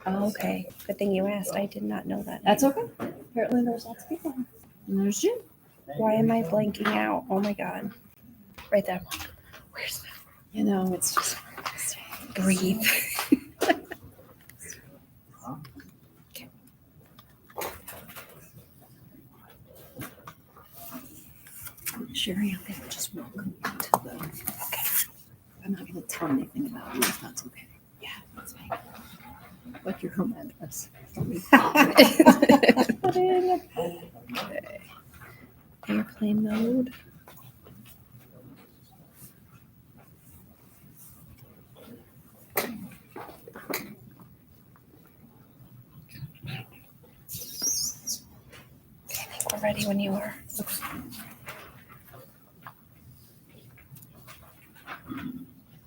Oh, okay. Good thing you asked. I did not know that. That's okay. Apparently there's lots of people. And there's Jim. Why am I blanking out? Oh my God. Right there. Where's that? You know, it's just Breathe. Sherry, I'm gonna just welcome you to the. Okay. I'm not gonna tell anything about you if that's okay. Yeah, that's fine. What's your home address? Okay. Airplane mode. I think we're ready when you are.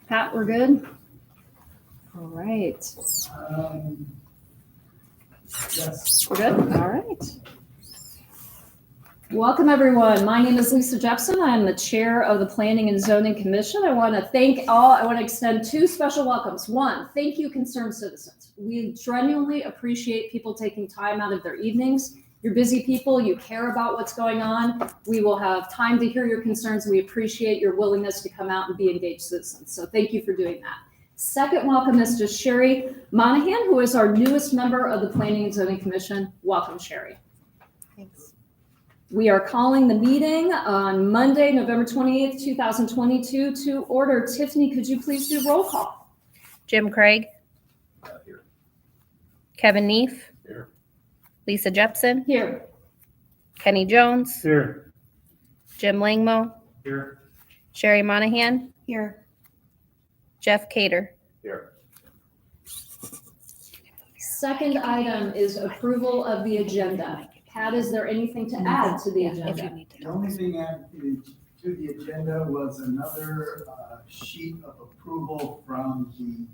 Pat, we're good? All right. Yes. We're good? All right. Welcome, everyone. My name is Lisa Jepson. I'm the chair of the Planning and Zoning Commission. I want to extend two special welcomes. One, thank you, concerned citizens. We genuinely appreciate people taking time out of their evenings. You're busy people. You care about what's going on. We will have time to hear your concerns. We appreciate your willingness to come out and be engaged citizens. So thank you for doing that. Second welcome is to Sherry Monahan, who is our newest member of the Planning and Zoning Commission. Welcome, Sherry. Thanks. We are calling the meeting on Monday, November 28th, 2022 to order. Tiffany, could you please do roll call? Jim Craig. Here. Kevin Neef. Here. Lisa Jepson. Here. Kenny Jones. Here. Jim Langmo. Here. Sherry Monahan. Here. Jeff Cater. Here. Second item is approval of the agenda. Pat, is there anything to add to the If you agenda? need to. The only thing added to the agenda was another sheet of approval from the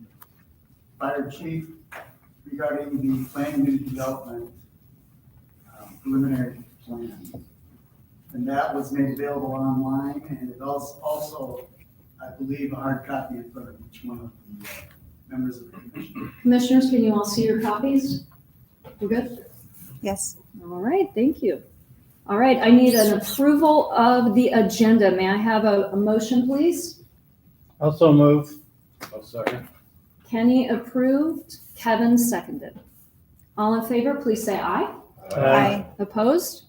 fire chief regarding the planned new development preliminary plan. And that was made available online, and it also, I believe, a hard copy in front of each one of the members of the commission. Commissioners, can you all see your copies? We're good? Yes. All right, thank you. All right, I need an approval of the agenda. May I have a motion, please? Also move. I'll second. Kenny approved, Kevin seconded. All in favor, please say aye. Aye. Opposed?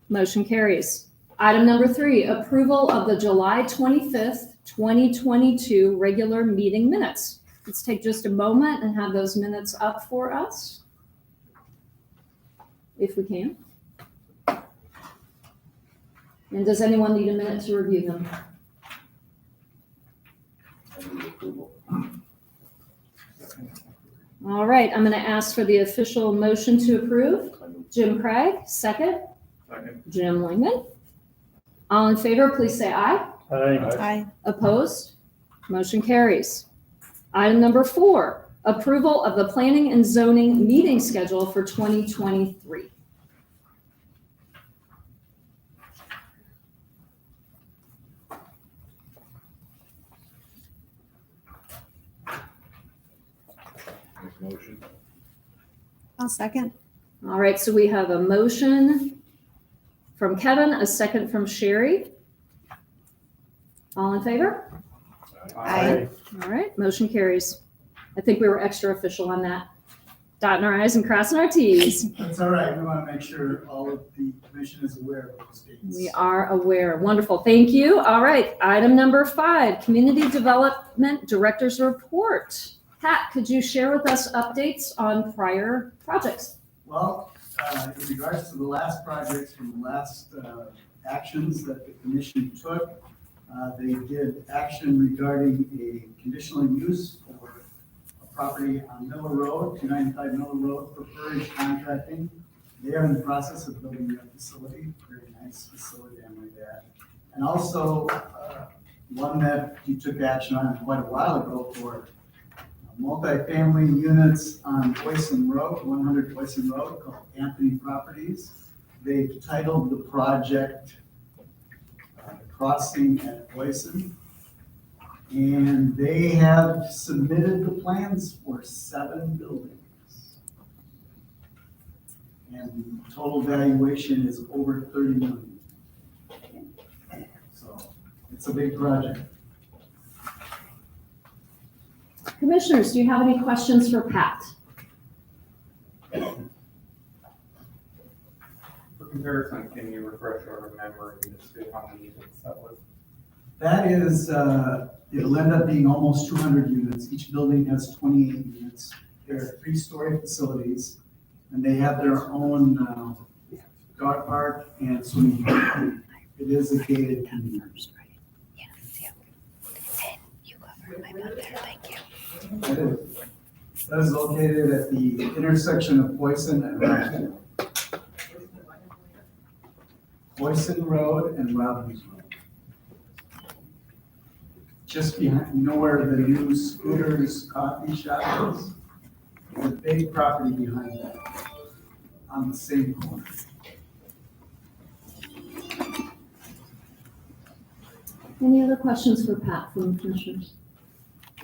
Motion carries. Item number 3, approval of the July 25th, 2022 regular meeting minutes. Let's take just a moment and have those minutes up for us, if we can. And does anyone need a minute to review them? All right, I'm going to ask for the official motion to approve. Jim Craig, second. Second. Jim Lingman. All in favor, please say aye. Aye. Opposed? Motion carries. Item number 4, approval of the Planning and Zoning meeting schedule for 2023. Motion. I'll second. All right, so we have a motion from Kevin, a second from Sherry. All in favor? Aye. All right, motion carries. I think we were extra official on that. Dotting our i's and crossing our t's. That's all right, we want to make sure all of the commission is aware of those dates. We are aware. Wonderful. Thank you. All right. Item number 5, Community Development Director's Report. Pat, could you share with us updates on prior projects? Well, in regards to the last projects from the last actions that the commission took, they did action regarding a conditional use for a property on Miller Road, 295 Miller Road, for Furrish Contracting. They are in the process of building a facility, very nice facility, I might add. And also, one that you took action on quite a while ago for multifamily units on Boyson Road, 100 Boyson Road, called Anthony Properties. They titled the project Crossing at Boyson. And they have submitted the plans for 7 buildings. And total valuation is over 30 million. So it's a big project. Commissioners, do you have any questions for Pat? For comparison, can you refresh our memory as to how many units that was? That is, it'll end up being almost 200 units. Each building has 28 units. They're 3-story facilities, and they have their own dog park and swimming pool. It is a gated community. Yes, yeah. And you covered my butt there, thank you. That is located at the intersection of Poison and Robbins. Poison Road and Robbins Road. Just behind, you know where the new Scooters coffee shop is? The big property behind that, on the same corner. Any other questions for Pat from the commissioners?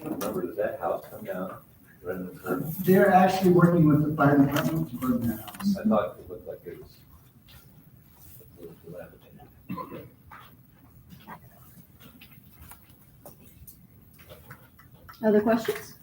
Remember, does that house come down right in the curb? They're actually working with the fire department to burn that house. I thought it looked like it was dilapidated. Other questions?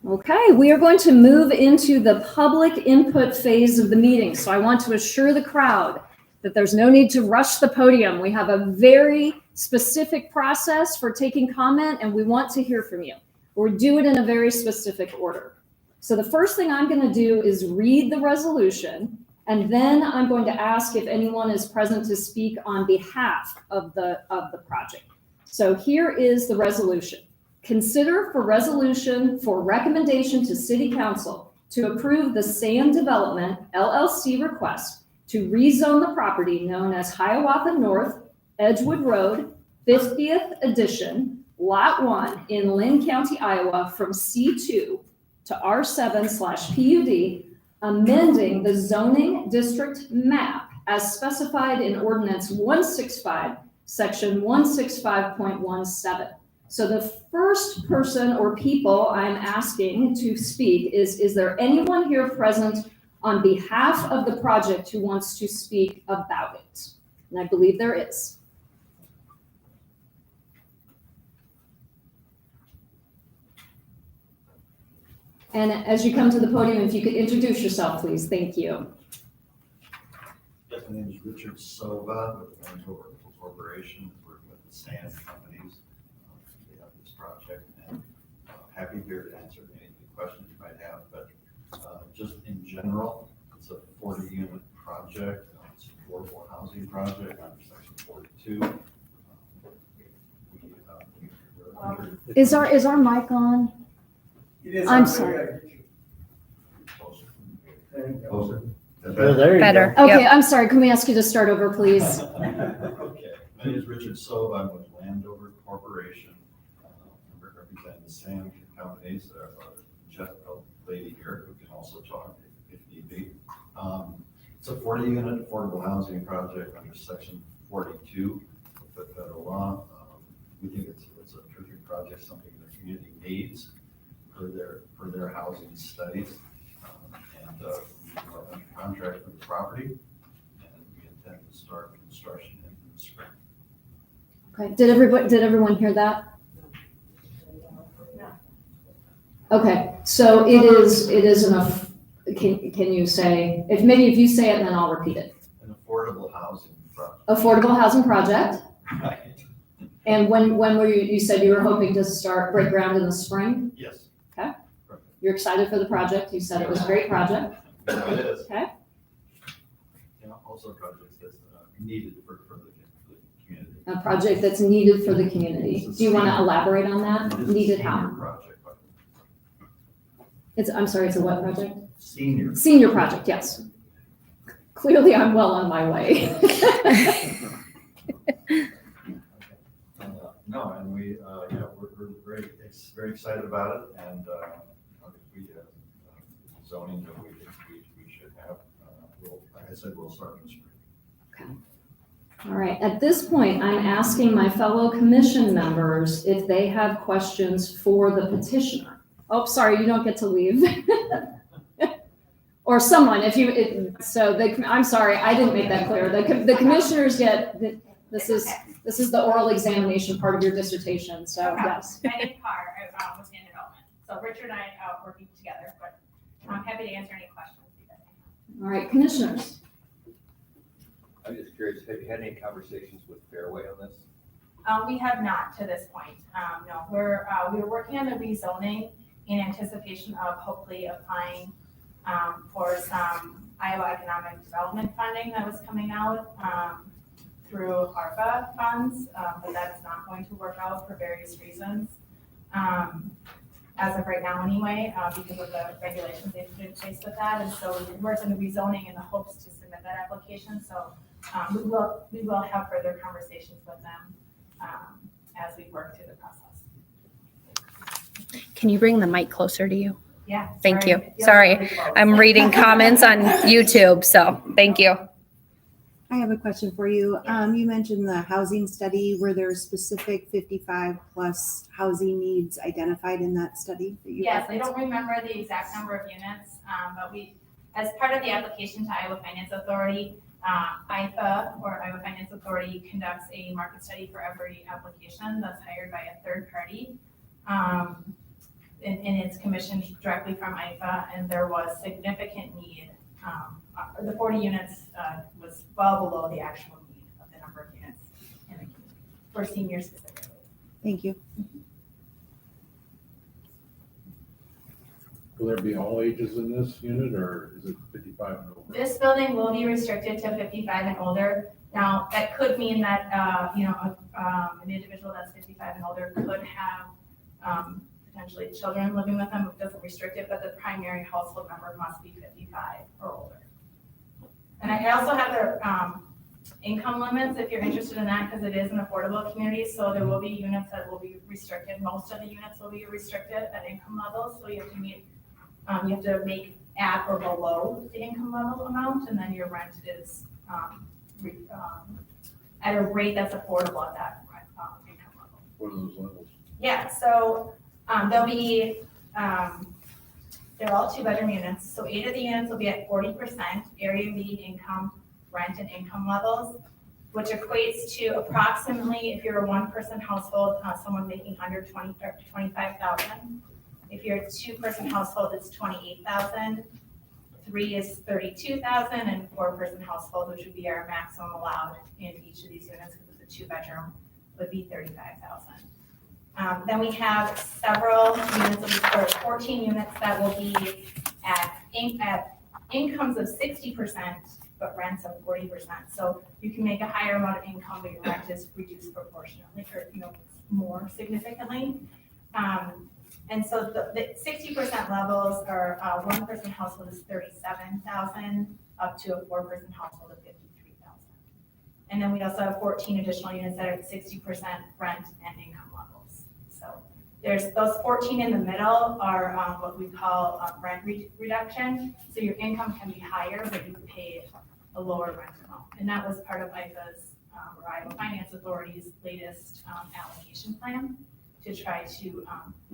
Okay, we are going to move into the public input phase of the meeting. So I want to assure the crowd that there's no need to rush the podium. We have a very specific process for taking comment, and we want to hear from you. We'll do it in a very specific order. So the first thing I'm going to do is read the resolution, and then I'm going to ask if anyone is present to speak on behalf of the project. So here is the resolution. Consider for resolution for recommendation to City Council to approve the Sand Development LLC request to rezone the property known as Hiawatha North, Edgewood Road, 50th Edition, Lot 1 in Lynn County, Iowa, from C2 to R7/PUD, amending the zoning district map as specified in Ordinance 165, Section 165.17. So the first person or people I'm asking to speak is there anyone here present on behalf of the project who wants to speak about it? And I believe there is. And as you come to the podium, if you could introduce yourself, please. Thank you. Yes, my name is Richard Sova with Landover Corporation, working with the sand companies. We have this project, and happy here to answer any questions you might have. But just in general, it's a 40-unit project. It's an affordable housing project under Section 42. Is our mic on? It is. I'm sorry. There you go. Closer. There you Better. go. Okay, Yep. I'm sorry. Can we ask you to start over, please? Okay, my name is Richard Sova. I'm with Landover Corporation. I represent the sand companies. Jeff, a lady here who can also talk if need be. It's a 40-unit affordable housing project under Section 42 of the federal law. We think it's a terrific project, something the community needs for their housing studies. And we are under contract for the property, and we intend to start construction in the spring. Okay, did everyone hear that? Okay, so it is enough, can you say, if you say it, then I'll repeat it. An affordable housing project. Affordable housing project, and when were you said you were hoping to break ground in the spring? Yes. Okay. Perfect. You're excited for the project, you said it was a great project, Yeah, it is. okay? Also projects that's needed for the community. A project that's needed for the community. Do you want to elaborate on that? It is a Needed senior how? project, but I'm sorry, it's a what project? senior. Senior project, yes. Clearly, I'm well on my way. No, and we're very excited about it, and we zoning that we should have. Like I said, we'll start in the spring. All right, at this point, I'm asking my fellow commission members if they have questions for the petitioner. Oh, sorry, you don't get to leave. or someone, if you, I'm sorry, I didn't make that clear. The commissioners get, this is the oral examination part of your dissertation, so yes. My name's Carr, with Land Development. So Richard and I are working together, but I'm happy to answer any questions you guys may have. All right, commissioners. I'm just curious, have you had any conversations with Fairway on this? We have not to this point. No, we were working on the rezoning in anticipation of hopefully applying for some Iowa economic development funding that was coming out through ARPA funds, but that's not going to work out for various reasons. As of right now anyway, because of the regulations they've put in place with that. And so we worked on the rezoning in the hopes to submit that application. So we will have further conversations with them as we work through the process. Can you bring the mic closer to you? Yeah. Thank sorry. you. It feels Sorry. really close. I'm reading comments on YouTube, so thank you. I have a question for you. You mentioned the housing study. Were there specific 55 plus housing needs identified in that study that you Yes, I referenced? don't remember the exact number of units, but we, as part of the application to Iowa Finance Authority, IFA, or Iowa Finance Authority, conducts a market study for every application that's hired by a third party. And it's commissioned directly from IFA, and there was significant need. The 40 units was well below the actual need of the number of units in the community, for seniors specifically. Thank you. Will there be all ages in this unit, or is it 55 and over? This building will be restricted to 55 and older. Now, that could mean that, an individual that's 55 and older could have potentially children living with them. It doesn't restrict it, but the primary household member must be 55 or older. And I also have their income limits if you're interested in that, because it is an affordable community. So there will be units that will be restricted. Most of the units will be restricted at income levels. So you have to meet, you have to make at or below the income level amount, and then your rent is at a rate that's affordable at that income level. What are those levels? Yeah, so they'll be, they're all 2-bedroom units. So 8 of the units will be at 40% area median income, rent and income levels, which equates to approximately, if you're a 1-person household, someone making under 25,000. If you're a 2-person household, it's 28,000. 3 is 32,000, and 4-person household, which would be our maximum allowed in each of these units, because it's a 2-bedroom, would be 35,000. Then we have several units, or 14 units that will be at incomes of 60%, but rents of 40%. So you can make a higher amount of income, but your rent is reduced proportionately, or more significantly. And so the 60% levels are 1-person household is 37,000, up to a 4-person household of 53,000. And then we also have 14 additional units that are at 60% rent and income levels. So there's those 14 in the middle are what we call rent reduction. So your income can be higher, but you pay a lower rent amount. And that was part of IFA's, or Iowa Finance Authority's latest allocation plan to try to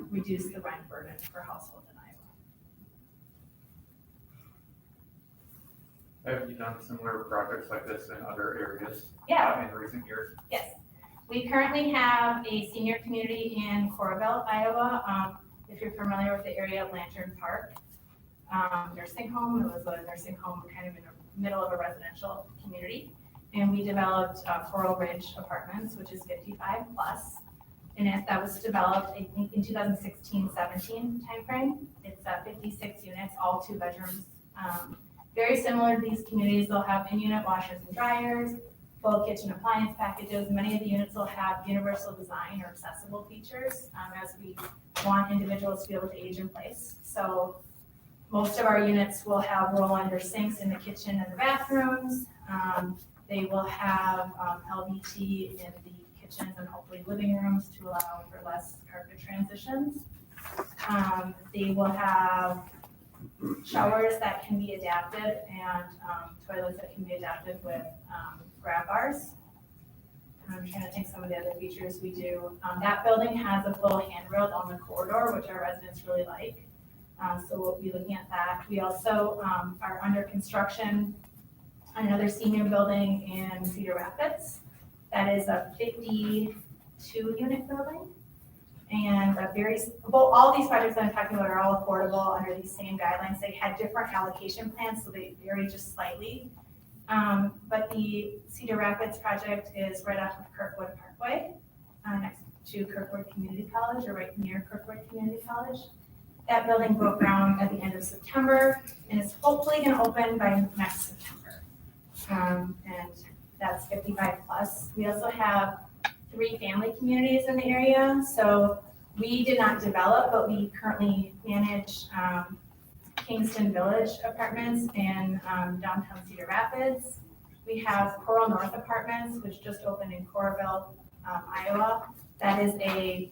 reduce the rent burden for households in Iowa. Have you done similar projects like this in other areas? Yeah. In recent years? Yes. We currently have a senior community in Coralville, Iowa. If you're familiar with the area of Lantern Park nursing home, it was a nursing home kind of in the middle of a residential community. And we developed Coral Ridge Apartments, which is 55 plus. And that was developed, I think, in 2016-17 timeframe. It's 56 units, all 2 bedrooms. Very similar to these communities, they'll have in-unit washers and dryers, full kitchen appliance packages. Many of the units will have universal design or accessible features, as we want individuals to be able to age in place. So most of our units will have roll-under sinks in the kitchen and the bathrooms. They will have LVT in the kitchens and hopefully living rooms to allow for less carpet transitions. They will have showers that can be adapted and toilets that can be adapted with grab bars. I'm trying to think some of the other features we do. That building has a full handrail on the corridor, which our residents really like. So we'll be looking at that. We also are under construction on another senior building in Cedar Rapids. That is a 52-unit building. And all these projects that I'm talking about are all affordable under these same guidelines. They had different allocation plans, so they vary just slightly. But the Cedar Rapids project is right off of Kirkwood Parkway, next to Kirkwood Community College, or right near Kirkwood Community College. That building broke ground at the end of September and is hopefully going to open by next September. And that's 55 plus. We also have 3 family communities in the area. So we did not develop, but we currently manage Kingston Village Apartments in downtown Cedar Rapids. We have Coral North Apartments, which just opened in Coralville, Iowa. That is a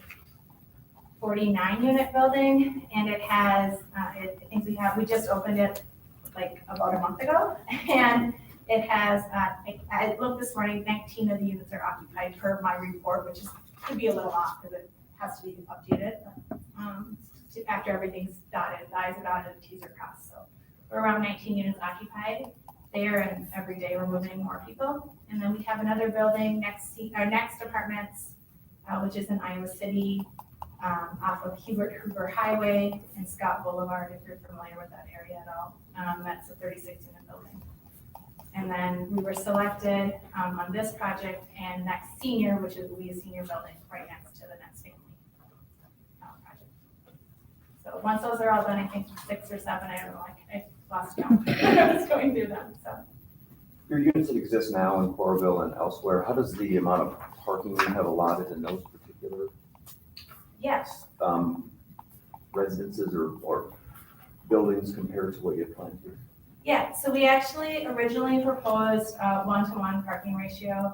49-unit building, and it has, we just opened it like about a month ago, and it has, I looked this morning, 19 of the units are occupied per my report, which could be a little off because it has to be updated after everything's dotted, the i's are dotted, the t's are crossed. So we're around 19 units occupied there, and every day we're moving more people. And then we have another building our next apartments, which is in Iowa City, off of Hoover Highway and Scott Boulevard, if you're familiar with that area at all. That's a 36-unit building. And then we were selected on this project and Next Senior, which will be a senior building right next to the Next Family project. So once those are all done, I think 6 or 7, I don't know, I lost count. I was going through them, so. Your units that exist now in Coralville and elsewhere, how does the amount of parking you have allotted in those particular Yes. Residences or buildings compared to what you had planned here? Yeah, so we actually originally proposed a 1-to-1 parking ratio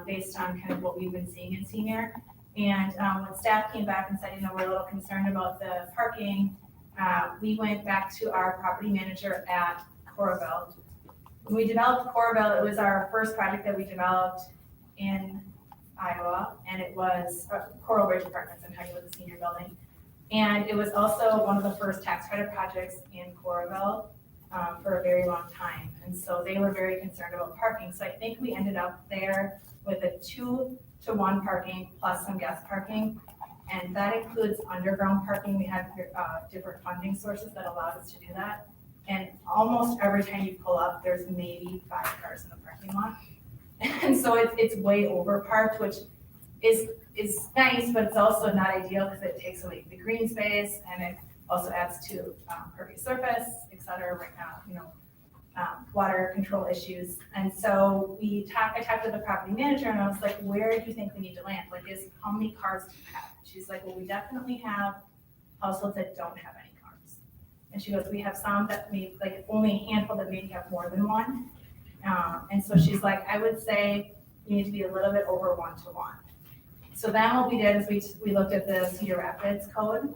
based on kind of what we've been seeing in senior. And when staff came back and said, we're a little concerned about the parking, we went back to our property manager at Coralville. When we developed Coralville, it was our first project that we developed in Iowa, and it was Coral Ridge Apartments. I'm talking about the senior building. And it was also one of the first tax credit projects in Coralville for a very long time. And so they were very concerned about parking. So I think we ended up there with a 2-to-1 parking plus some guest parking. And that includes underground parking. We had different funding sources that allowed us to do that. And almost every time you pull up, there's maybe 5 cars in the parking lot. And so it's way over parked, which is nice, but it's also not ideal because it takes away the green space and it also adds to pervious surface, et cetera, right now, water control issues. And so I talked to the property manager and I was like, where do you think we need to land? Like, how many cars do you have? She's like, well, we definitely have households that don't have any cars. And she goes, we have some that maybe, like only a handful that maybe have more than one. And so she's like, I would say you need to be a little bit over 1-to-1. So then what we did is we looked at the Cedar Rapids code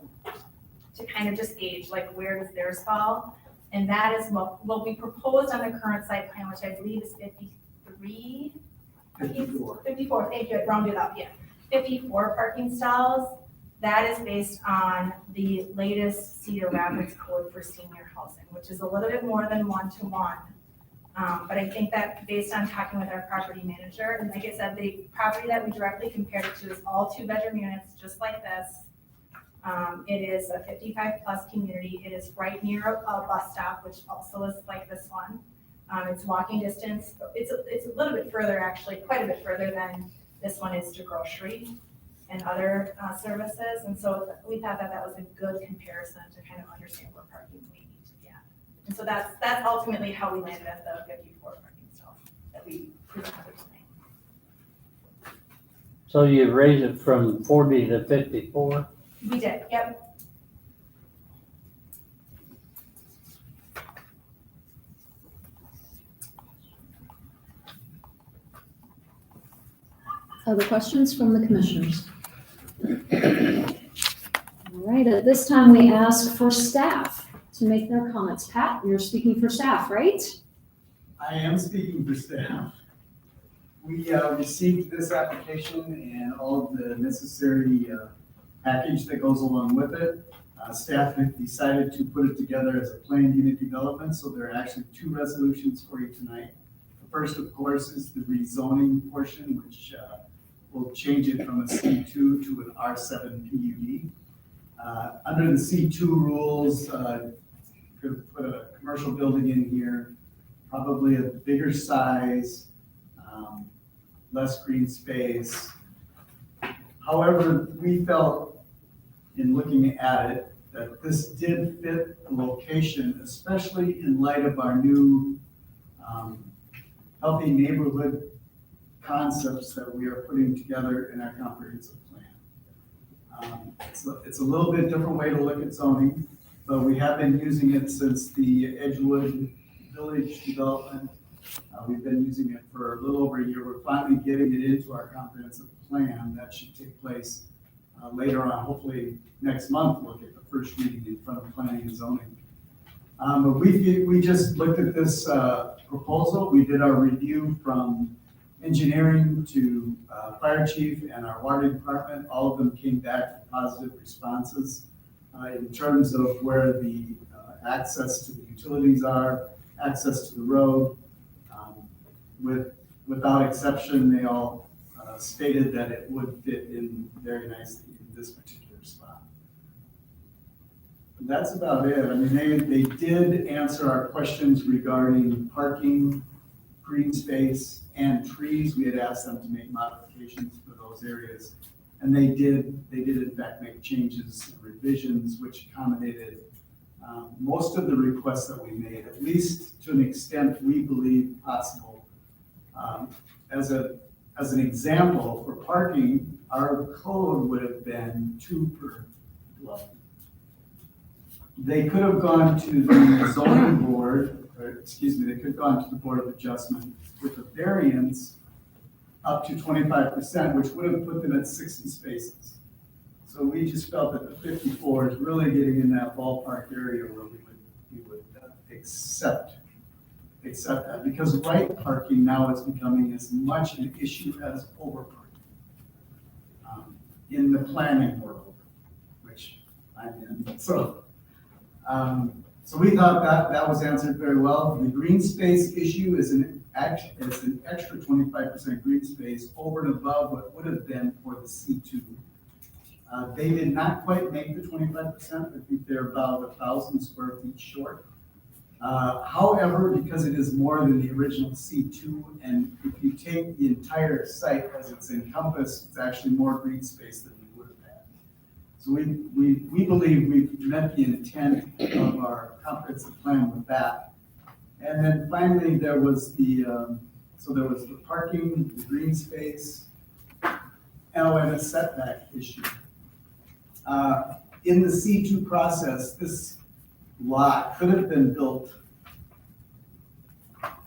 to kind of just gauge like where does theirs fall. And that is what we proposed on the current site plan, which I believe is 54, thank you, I rounded up, yeah. 54 parking stalls. That is based on the latest Cedar Rapids code for senior housing, which is a little bit more than 1-to-1. But I think that based on talking with our property manager, and like I said, the property that we directly compared it to is all 2-bedroom units, just like this. It is a 55 plus community. It is right near a bus stop, which also is like this one. It's walking distance. It's a little bit further, actually, quite a bit further than this one is to grocery and other services. And so we thought that was a good comparison to kind of understand where parking we need to be at. And so that's ultimately how we landed at the 54 parking stalls that we presented tonight. So you raised it from 40 to 54? We did, yep. Other questions from the commissioners? All right, at this time we ask for staff to make their comments. Pat, you're speaking for staff, right? I am speaking for staff. We received this application and all of the necessary package that goes along with it. Staff had decided to put it together as a planned unit development, so there are actually two resolutions for you tonight. The first, of course, is the rezoning portion, which will change it from a C2 to an R7 PUD. Under the C2 rules, could put a commercial building in here, probably a bigger size, less green space. However, we felt in looking at it that this did fit the location, especially in light of our new healthy neighborhood concepts that we are putting together in our comprehensive plan. It's a little bit different way to look at zoning, but we have been using it since the Edgewood Village development. We've been using it for a little over a year. We're finally getting it into our comprehensive plan. That should take place later on, hopefully next month. We'll get the first reading in front of planning and zoning. But we just looked at this proposal. We did our review from engineering to fire chief and our water department. All of them came back with positive responses in terms of where the access to the utilities are, access to the road. Without exception, they all stated that it would fit in very nicely in this particular spot. And that's about it. I mean, they did answer our questions regarding parking, green space, and trees. We had asked them to make modifications for those areas. And they did in fact make changes and revisions which accommodated most of the requests that we made, at least to an extent we believe possible. As an example, for parking, our code would have been 2 per dwelling. They could have gone to the zoning board, they could have gone to the Board of Adjustment with a variance up to 25%, which would have put them at 60 spaces. So we just felt that the 54 is really getting in that ballpark area where we would accept that, because right parking now is becoming as much an issue as over parking in the planning world, which I'm in. So we thought that was answered very well. The green space issue is an extra 25% green space over and above what would have been for the C2. They did not quite make the 25%. I think they're about 1,000 square feet short. However, because it is more than the original C2, and if you take the entire site as it's encompassed, it's actually more green space than we would have had. So we believe we've met the intent of our comprehensive plan with that. And then finally, there was the parking, the green space, and a setback issue. In the C2 process, this lot could have been built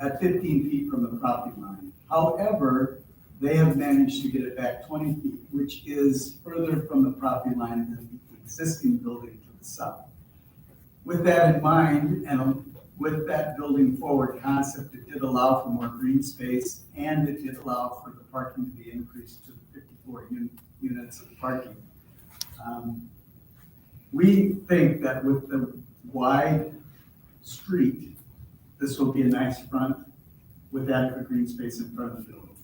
at 15 feet from the property line. However, they have managed to get it back 20 feet, which is further from the property line than the existing building to the south. With that in mind, and with that building forward concept, it did allow for more green space, and it did allow for the parking to be increased to 54 units of parking. We think that with the wide street, this will be a nice front with adequate green space in front of the building.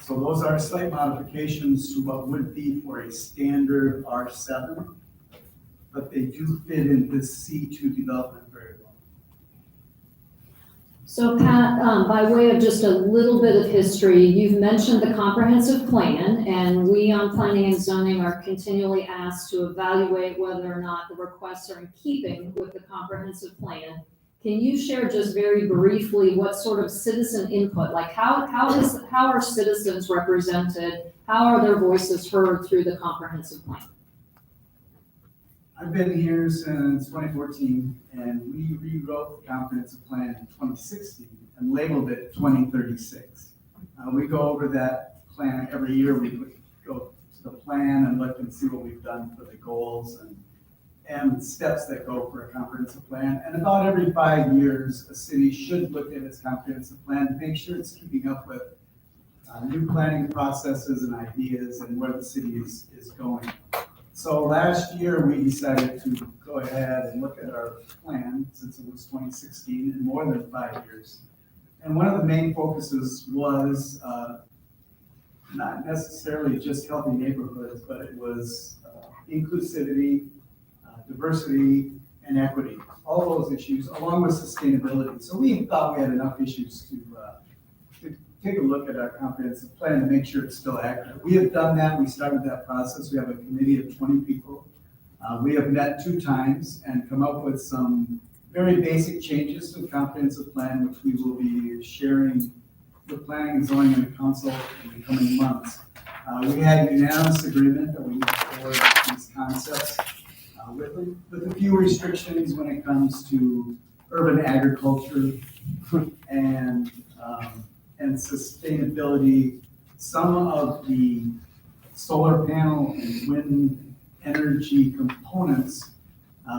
So those are slight modifications to what would be for a standard R7, but they do fit in this C2 development very well. So Pat, by way of just a little bit of history, you've mentioned the comprehensive plan, and we on planning and zoning are continually asked to evaluate whether or not the requests are in keeping with the comprehensive plan. Can you share just very briefly what sort of citizen input, like how are citizens represented? How are their voices heard through the comprehensive plan? I've been here since 2014, and we rewrote the comprehensive plan in 2016 and labeled it 2036. We go over that plan every year. We go to the plan and look and see what we've done for the goals and steps that go for a comprehensive plan. And about every 5 years, a city should look at its comprehensive plan to make sure it's keeping up with new planning processes and ideas and where the city is going. So last year, we decided to go ahead and look at our plan, since it was 2016 and more than 5 years. And one of the main focuses was not necessarily just healthy neighborhoods, but it was inclusivity, diversity, and equity, all those issues, along with sustainability. So we thought we had enough issues to take a look at our comprehensive plan and make sure it's still accurate. We have done that. We started that process. We have a committee of 20 people. We have met 2 times and come up with some very basic changes to the comprehensive plan, which we will be sharing with planning and zoning and the council in the coming months. We had unanimous agreement that we move forward with these concepts with a few restrictions when it comes to urban agriculture and sustainability. Some of the solar panel and wind energy components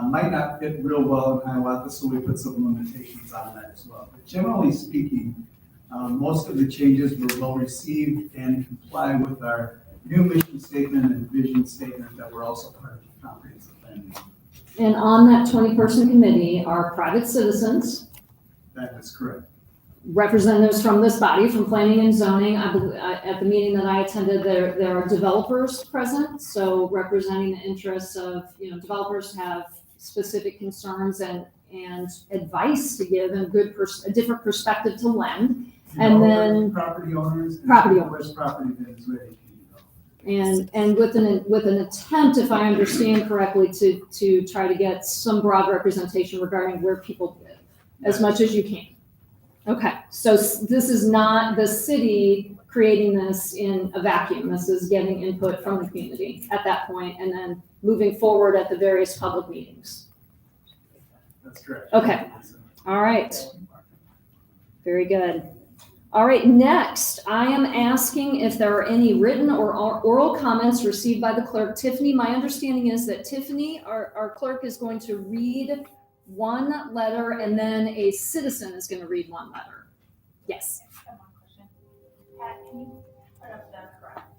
might not fit real well in Hiawatha, so we put some limitations on that as well. But generally speaking, most of the changes were well received and comply with our new mission statement and vision statement that were also part of the comprehensive plan. And on that 20-person committee are private citizens, That is correct. representatives from this body, from planning and zoning. I believe, at the meeting that I attended, there are developers present, so representing the interests of, developers have specific concerns and advice to give and a different perspective to lend. And then Property owners. Property owners. Property that is ready to be developed. and with an attempt, if I understand correctly, to try to get some broad representation regarding where people live, as much as you can. Okay, so this is not the city creating this in a vacuum. This is getting input from the community at that point and then moving forward at the various public meetings. That's correct. Okay. All right. Very good. All right, next, I am asking if there are any written or oral comments received by the clerk. Tiffany, my understanding is that Tiffany, our clerk, is going to read one letter and then a citizen is going to read one letter. Yes. I have one question. Pat, can you put up the correct?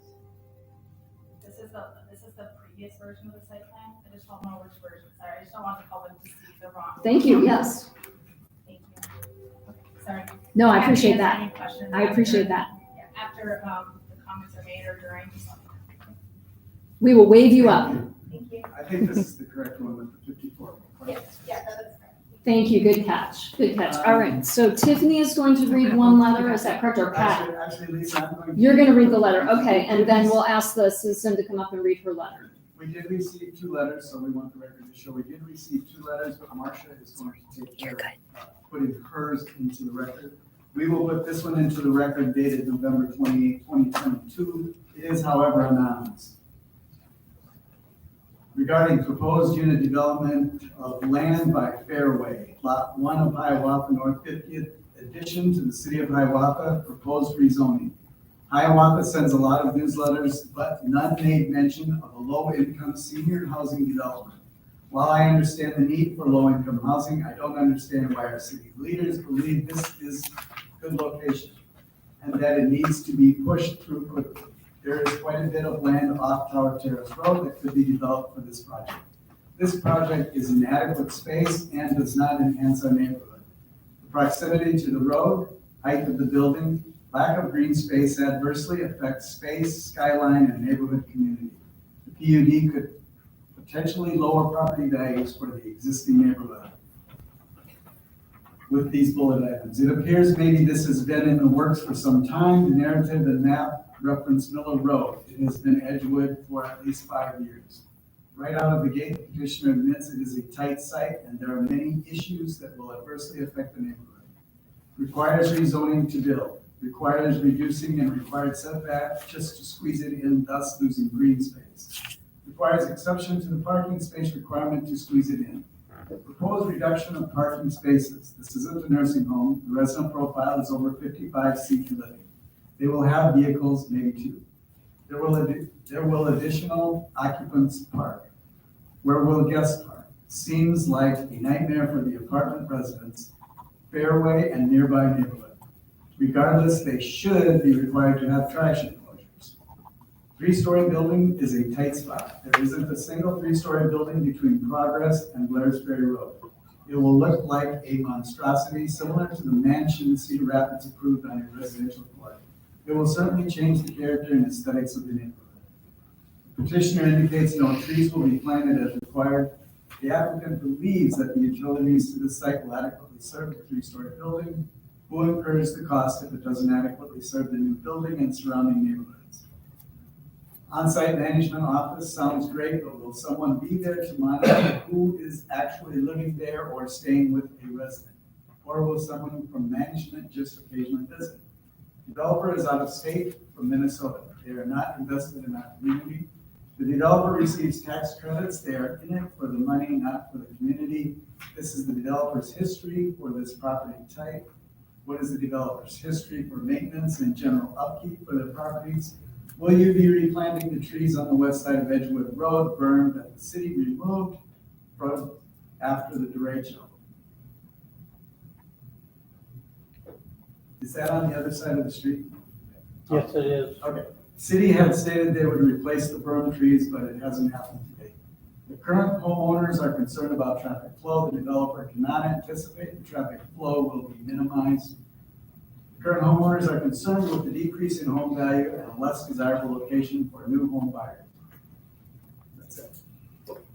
This is the previous version of the site plan. I just don't know which version. Sorry, I just don't want the public to see the wrong. Thank you. Yes. Thank you. Sorry. No, I Happy to appreciate answer that. any questions I appreciate that. Yeah, after the comments are made or during. Just let me know. We will wave you up. Thank you. I think this is the correct one with the 54. Yes, yeah, that is correct. Thank you. Good catch. Good catch. All right. So Tiffany is going to read one letter. Is that correct? Or Pat? Actually, Lisa, I'm going to. You're going to read the letter. Okay. And then we'll ask the citizen to come up and read her letter. We did receive 2 letters, so we want the record to show we did receive 2 letters, but Marcia is going to take care of putting hers into the record. We will put this one into the record dated November 28, 2022. It is, however, anonymous. Regarding proposed unit development of land by Fairway, Lot 1 of Hiawatha North 50th, addition to the city of Hiawatha, proposed rezoning. Hiawatha sends a lot of newsletters, but none made mention of a low-income senior housing development. While I understand the need for low-income housing, I don't understand why our city leaders believe this is a good location and that it needs to be pushed through quickly. There is quite a bit of land off Tower Terrace Road that could be developed for this project. This project is inadequate space and does not enhance our neighborhood. The proximity to the road, height of the building, lack of green space adversely affects space, skyline, and neighborhood community. The PUD could potentially lower property values for the existing neighborhood with these bullet items. It appears maybe this has been in the works for some time. The narrative and map reference Miller Road. It has been Edgewood for at least 5 years. Right out of the gate, the petitioner admits it is a tight site and there are many issues that will adversely affect the neighborhood. Requires rezoning to build. Requires reducing and required setback just to squeeze it in, thus losing green space. Requires exception to the parking space requirement to squeeze it in. Proposed reduction of parking spaces. This isn't a nursing home. The resident profile is over 55 seat living. They will have vehicles, maybe 2. There will additional occupants park. Where will guests park? Seems like a nightmare for the apartment residents, Fairway and nearby neighborhood. Regardless, they should be required to have traction closures. Three-story building is a tight spot. There isn't a single three-story building between Progress and Blairsbury Road. It will look like a monstrosity similar to the mansion Cedar Rapids approved on a residential flood. It will certainly change the character and aesthetics of the neighborhood. The petitioner indicates no trees will be planted as required. The applicant believes that the utilities to the site will adequately serve the three-story building, who incurs the cost if it doesn't adequately serve the new building and surrounding neighborhoods. On-site management office sounds great, but will someone be there to monitor who is actually living there or staying with a resident? Or will someone from management just occasionally visit? Developer is out of state from Minnesota. They are not invested in our community. The developer receives tax credits. They are in it for the money, not for the community. This is the developer's history for this property type. What is the developer's history for maintenance and general upkeep for their properties? Will you be replanting the trees on the west side of Edgewood Road, berm that the city removed from after the derecho? Is that on the other side of the street? Yes, it is. Okay. City had stated they would replace the berm trees, but it hasn't happened today. The current homeowners are concerned about traffic flow. The developer cannot anticipate the traffic flow will be minimized. The current homeowners are concerned with the decrease in home value and a less desirable location for a new home buyer. That's it.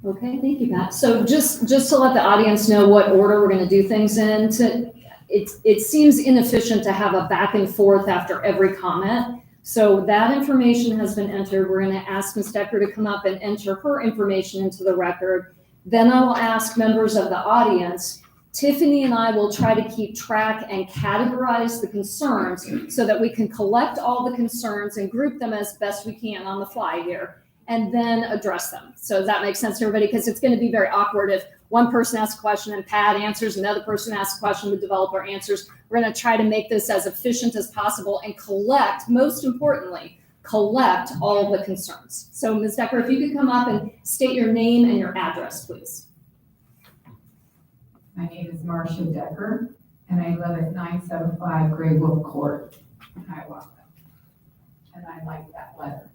Okay, thank you, Pat. So just to let the audience know what order we're going to do things in, it seems inefficient to have a back and forth after every comment. So that information has been entered. We're going to ask Ms. Decker to come up and enter her information into the record. Then I will ask members of the audience. Tiffany and I will try to keep track and categorize the concerns so that we can collect all the concerns and group them as best we can on the fly here, and then address them. So does that make sense to everybody? Because it's going to be very awkward if one person asks a question and Pat answers, another person asks a question, the developer answers. We're going to try to make this as efficient as possible and collect, most importantly, collect all of the concerns. So Ms. Decker, if you could come up and state your name and your address, please. My name is Marcia Decker, and I live at 975 Gray Wolf Court in Hiawatha. And I like that letter.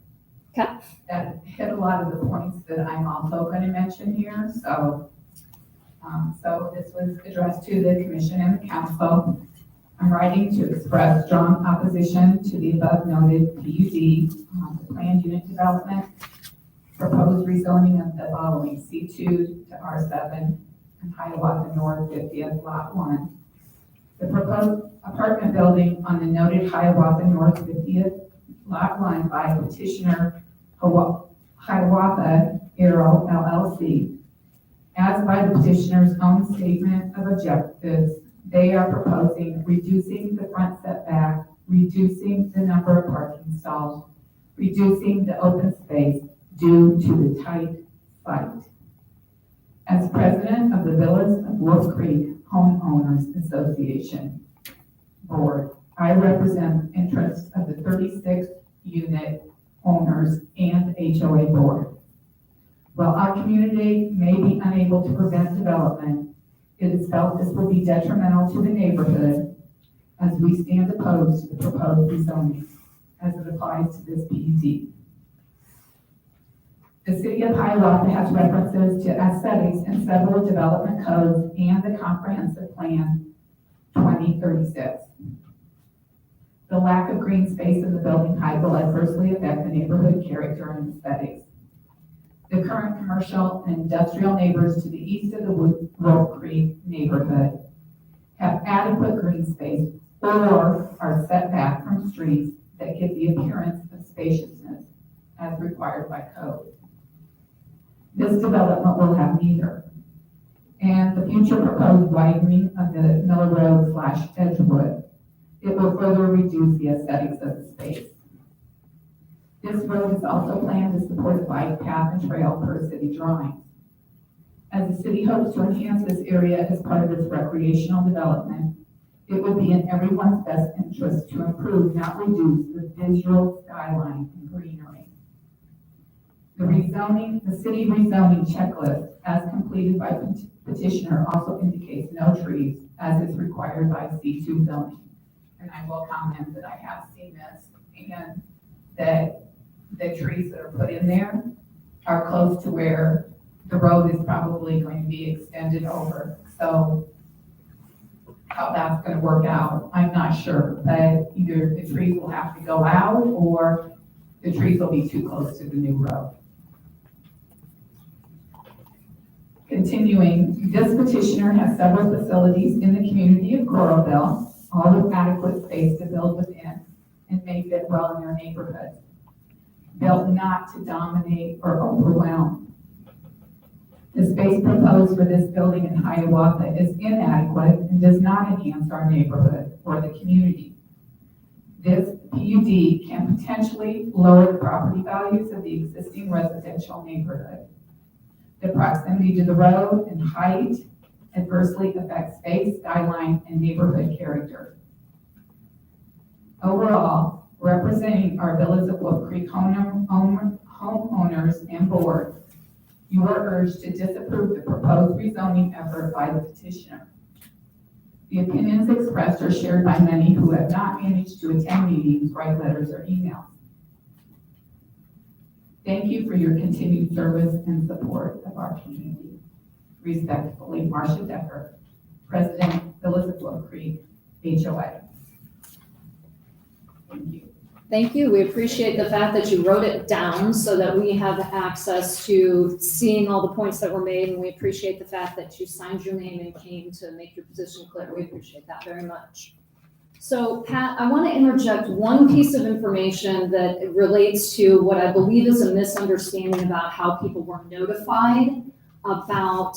Okay. That hit a lot of the points that I'm also going to mention here. So this was addressed to the commission and the council. I'm writing to express strong opposition to the above noted PUD, the planned unit development, proposed rezoning of the following C2 to R7 and Hiawatha North 50th Lot 1. The proposed apartment building on the noted Hiawatha North 50th Lot 1 by petitioner Hiawatha Aero LLC. As by the petitioner's own statement of objectives, they are proposing reducing the front setback, reducing the number of parking stalls, reducing the open space due to the tight site. As president of the Villas of Wolf Creek Homeowners Association Board, I represent the interests of the 36 unit owners and HOA board. While our community may be unable to prevent development, it is felt this will be detrimental to the neighborhood as we stand opposed to the proposed rezoning as it applies to this PUD. The city of Hiawatha has references to aesthetics in several development codes and the comprehensive plan 2036. The lack of green space in the building height will adversely affect the neighborhood character and aesthetics. The current commercial and industrial neighbors to the east of the Wolf Creek neighborhood have adequate green space or are set back from streets that give the appearance of spaciousness as required by code. This development will have neither. And the future proposed widening of the Miller Road / Edgewood, it will further reduce the aesthetics of the space. This road is also planned to support a bike path and trail per city drawings. As the city hopes to enhance this area as part of its recreational development, it would be in everyone's best interest to improve, not reduce, the visual skyline and greenery. The city rezoning checklist, as completed by petitioner, also indicates no trees as is required by C2 zoning. And I will comment that I have seen this and that the trees that are put in there are close to where the road is probably going to be extended over. So how that's gonna work out, I'm not sure, but either the trees will have to go out or the trees will be too close to the new road. Continuing, this petitioner has several facilities in the community of Coralville, all with adequate space to build within and may fit well in their neighborhood. Built not to dominate or overwhelm. The space proposed for this building in Hiawatha is inadequate and does not enhance our neighborhood or the community. This PUD can potentially lower the property values of the existing residential neighborhood. The proximity to the road and height adversely affects space, skyline, and neighborhood character. Overall, representing our Villas of Wolf Creek homeowners and board, you are urged to disapprove the proposed rezoning effort by the petitioner. The opinions expressed are shared by many who have not managed to attend meetings, write letters, or emails. Thank you for your continued service and support of our community. Respectfully, Marcia Decker, President, Villas of Wolf Creek, HOA. Thank you. Thank you. We appreciate the fact that you wrote it down so that we have access to seeing all the points that were made, and we appreciate the fact that you signed your name and came to make your position clear. We appreciate that very much. So Pat, I want to interject one piece of information that relates to what I believe is a misunderstanding about how people were notified about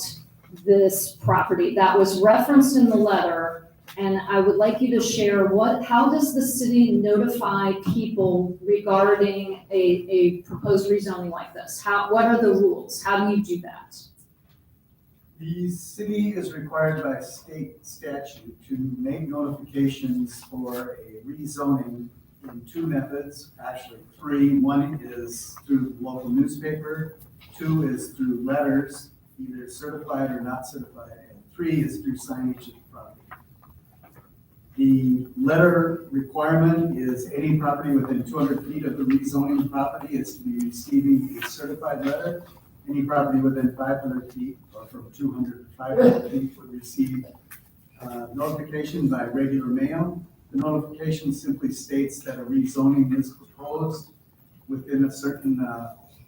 this property. That was referenced in the letter, and I would like you to share how does the city notify people regarding a proposed rezoning like this? What are the rules? How do you do that? The city is required by state statute to make notifications for a rezoning in two methods, actually three. One is through the local newspaper, two is through letters, either certified or not certified, and three is through signage of the property. The letter requirement is any property within 200 feet of the rezoning property is to be receiving a certified letter. Any property within 500 feet or from 200 to 500 feet would receive notification by regular mail. The notification simply states that a rezoning is proposed within a certain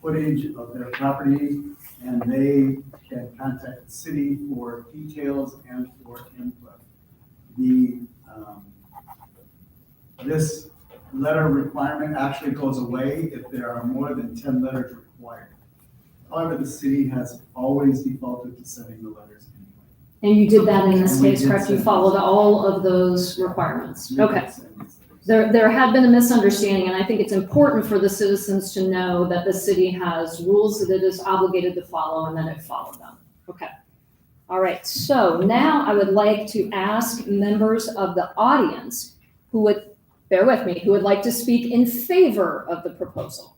footage of their property, and they can contact the city for details and for input. This letter requirement actually goes away if there are more than 10 letters required. However, the city has always defaulted to sending the letters anyway. And you did that in this And we case, did correct? You send followed those. all of those requirements. We did Okay. send these letters. There had been a misunderstanding, and I think it's important for the citizens to know that the city has rules that it is obligated to follow and that it followed them. Okay. All right, so now I would like to ask members of the audience who would, bear with me, who would like to speak in favor of the proposal.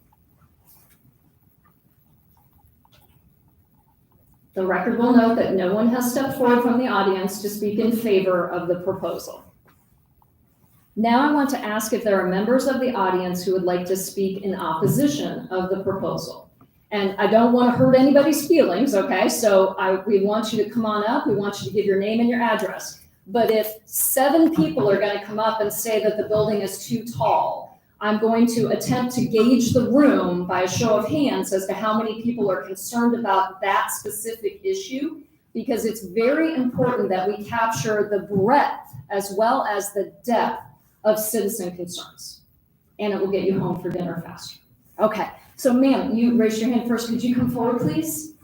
The record will note that no one has stepped forward from the audience to speak in favor of the proposal. Now I want to ask if there are members of the audience who would like to speak in opposition of the proposal. And I don't want to hurt anybody's feelings, okay? So we want you to come on up. We want you to give your name and your address. But if 7 people are going to come up and say that the building is too tall, I'm going to attempt to gauge the room by a show of hands as to how many people are concerned about that specific issue, because it's very important that we capture the breadth as well as the depth of citizen concerns. And it will get you home for dinner faster. Okay, so ma'am, you raised your hand first. Could you come forward, please?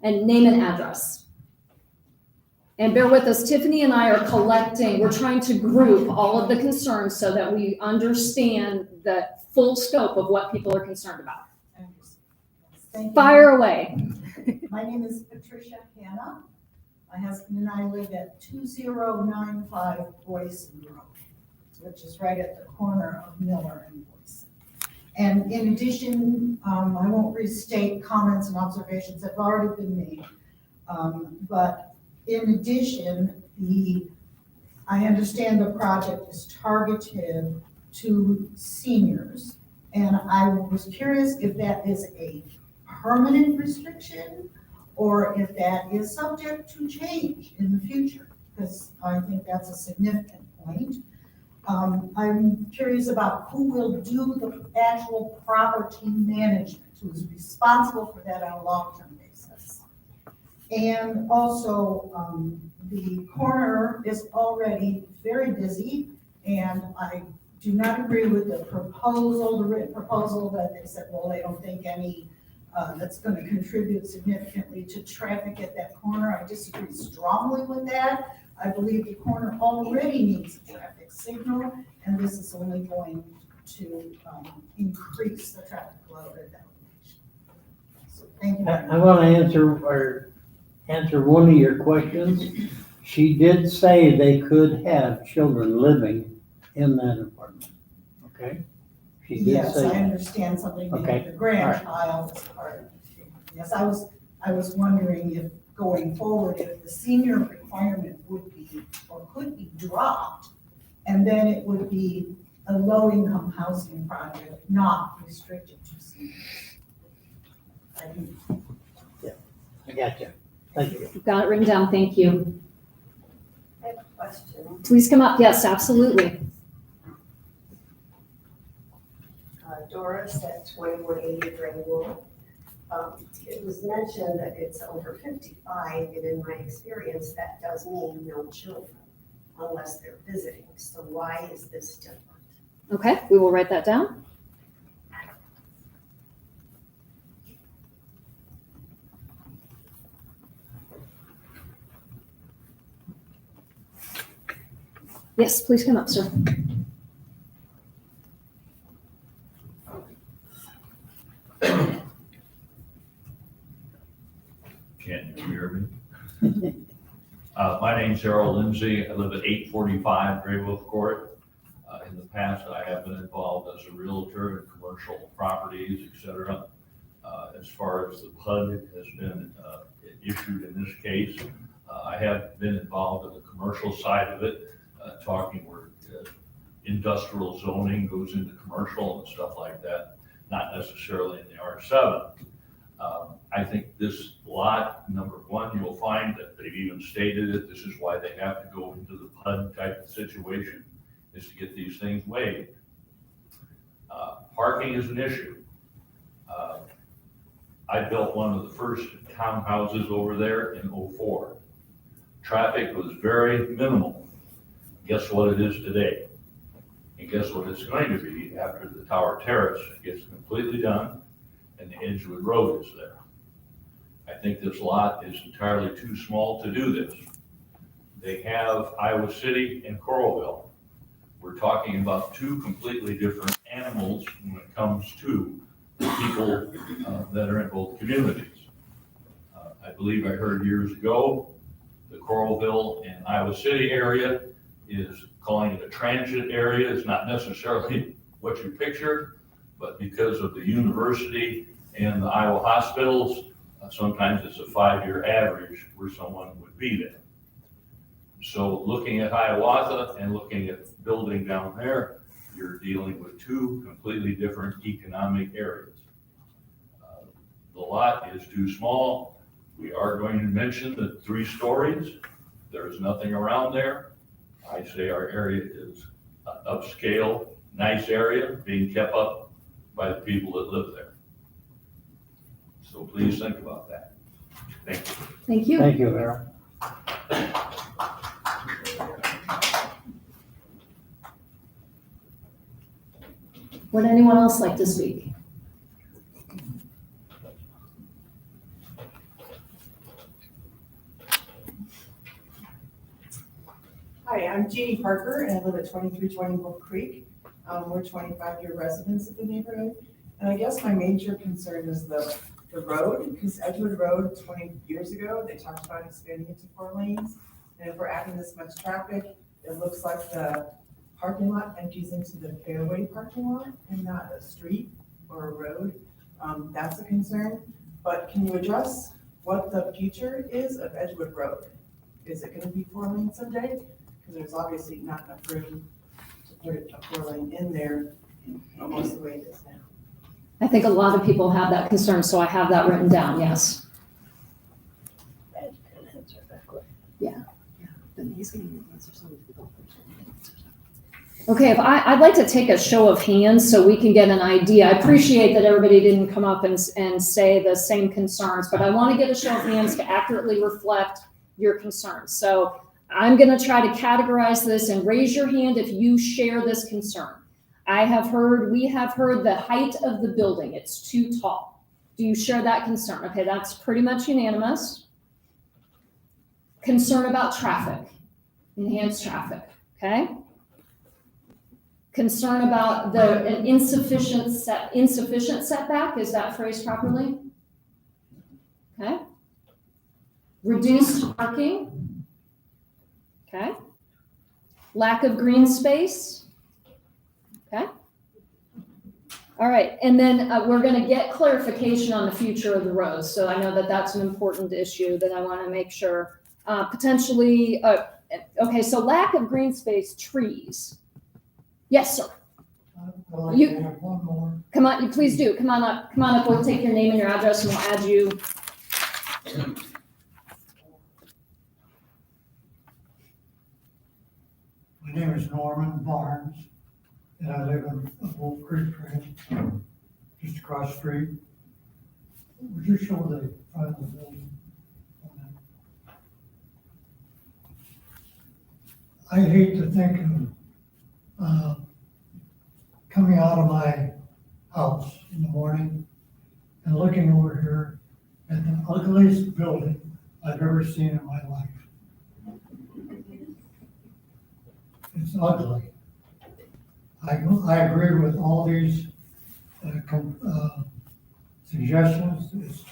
And name and address. And bear with us, Tiffany and I are collecting, we're trying to group all of the concerns so that we understand the full scope of what people are concerned about. Thank you. Fire away. My name is Patricia Hanna. My husband and I live at 2095 Boyson Road, which is right at the corner of Miller and Boyson. And in addition, I won't restate comments and observations that have already been made, but in addition, I understand the project is targeted to seniors, And I was curious if that is a permanent restriction or if that is subject to change in the future, because I think that's a significant point. I'm curious about who will do the actual property management, who is responsible for that on a long-term basis. And also, the coroner is already very busy, and I do not agree with the proposal, the written proposal that they said, well, they don't think any that's going to contribute significantly to traffic at that corner. I disagree strongly with that. I believe the corner already needs a traffic signal, and this is only going to increase the traffic load at that location. So thank you. I want to answer one of your questions. She did say they could have children living in that apartment, okay? She did Yes, say I that. understand something, Okay, maybe the grandchild is part of it. Yes, I was wondering if going forward, if the senior requirement would be, or could be dropped, and then it would be a low-income housing project, not restricted to seniors. I got you. Thank you. You've got it written down, thank you. I have a question. Please come up, yes, absolutely. Doris at 2180 Greenwood. It was mentioned that it's over 55, and in my experience, that does mean no children unless they're visiting. So why is this different? Okay, we will write that down. Yes, please come up, sir. Can you hear me? My name's Harold Lindsay. I live at 845 Grey Wolf Court. In the past, I have been involved as a realtor in commercial properties, et cetera. As far as the PUD has been issued in this case, I have been involved in the commercial side of it, talking where industrial zoning goes into commercial and stuff like that, not necessarily in the R7. I think this lot, number one, you'll find that they've even stated it. This is why they have to go into the PUD type of situation, is to get these things waived. Parking is an issue. I built one of the first townhouses over there in '04. Traffic was very minimal. Guess what it is today? And guess what it's going to be after the Tower Terrace gets completely done and the Edgewood Road is there. I think this lot is entirely too small to do this. They have Iowa City and Coralville. We're talking about two completely different animals when it comes to the people that are in both communities. I believe I heard years ago, the Coralville and Iowa City area is calling it a transit area. It's not necessarily what you picture, but because of the university and the Iowa hospitals, sometimes it's a 5-year average where someone would be there. So looking at Hiawatha and looking at building down there, you're dealing with two completely different economic areas. The lot is too small. We are going to mention the 3 stories. There's nothing around there. I say our area is an upscale, nice area being kept up by the people that live there. So please think about that. Thank you. Thank you. Thank you, Harold. Would anyone else like to speak? Hi, I'm Jeannie Parker, and I live at 2320 Wolf Creek. We're 25-year residents of the neighborhood. And I guess my major concern is the road, because Edgewood Road 20 years ago, they talked about expanding it to 4 lanes. And if we're adding this much traffic, it looks like the parking lot empties into the fairway parking lot and not a street or a road. That's a concern. But can you address what the future is of Edgewood Road? Is it gonna be 4 lanes someday? Because there's obviously not enough room to put a 4 lane in there. almost the way it is now. I think a lot of people have that concern, so I have that written down, yes. Then he's going to answer some of the developers. Okay, I'd like to take a show of hands so we can get an idea. I appreciate that everybody didn't come up and say the same concerns, but I want to get a show of hands to accurately reflect your concerns. So I'm going to try to categorize this and raise your hand if you share this concern. We have heard the height of the building, it's too tall. Do you share that concern? Okay, that's pretty much unanimous. Concern about traffic, enhanced traffic, okay? Concern about an insufficient setback, is that phrased properly? Okay. Reduced parking, okay? Lack of green space, okay? All right, and then we're going to get clarification on the future of the roads. So I know that that's an important issue that I want to make sure. Potentially, okay, so lack of green space, trees. Yes, sir. I'd like You- to have one more. Come on, you please do. Come on up. Come on up. We'll take your name and your address and we'll add you. My name is Norman Barnes, and I live in Wolf Creek Trail, just across the street. Would you show the front of the building? I hate to think of coming out of my house in the morning and looking over here at the ugliest building I've ever seen in my life. It's ugly. I agree with all these suggestions. It's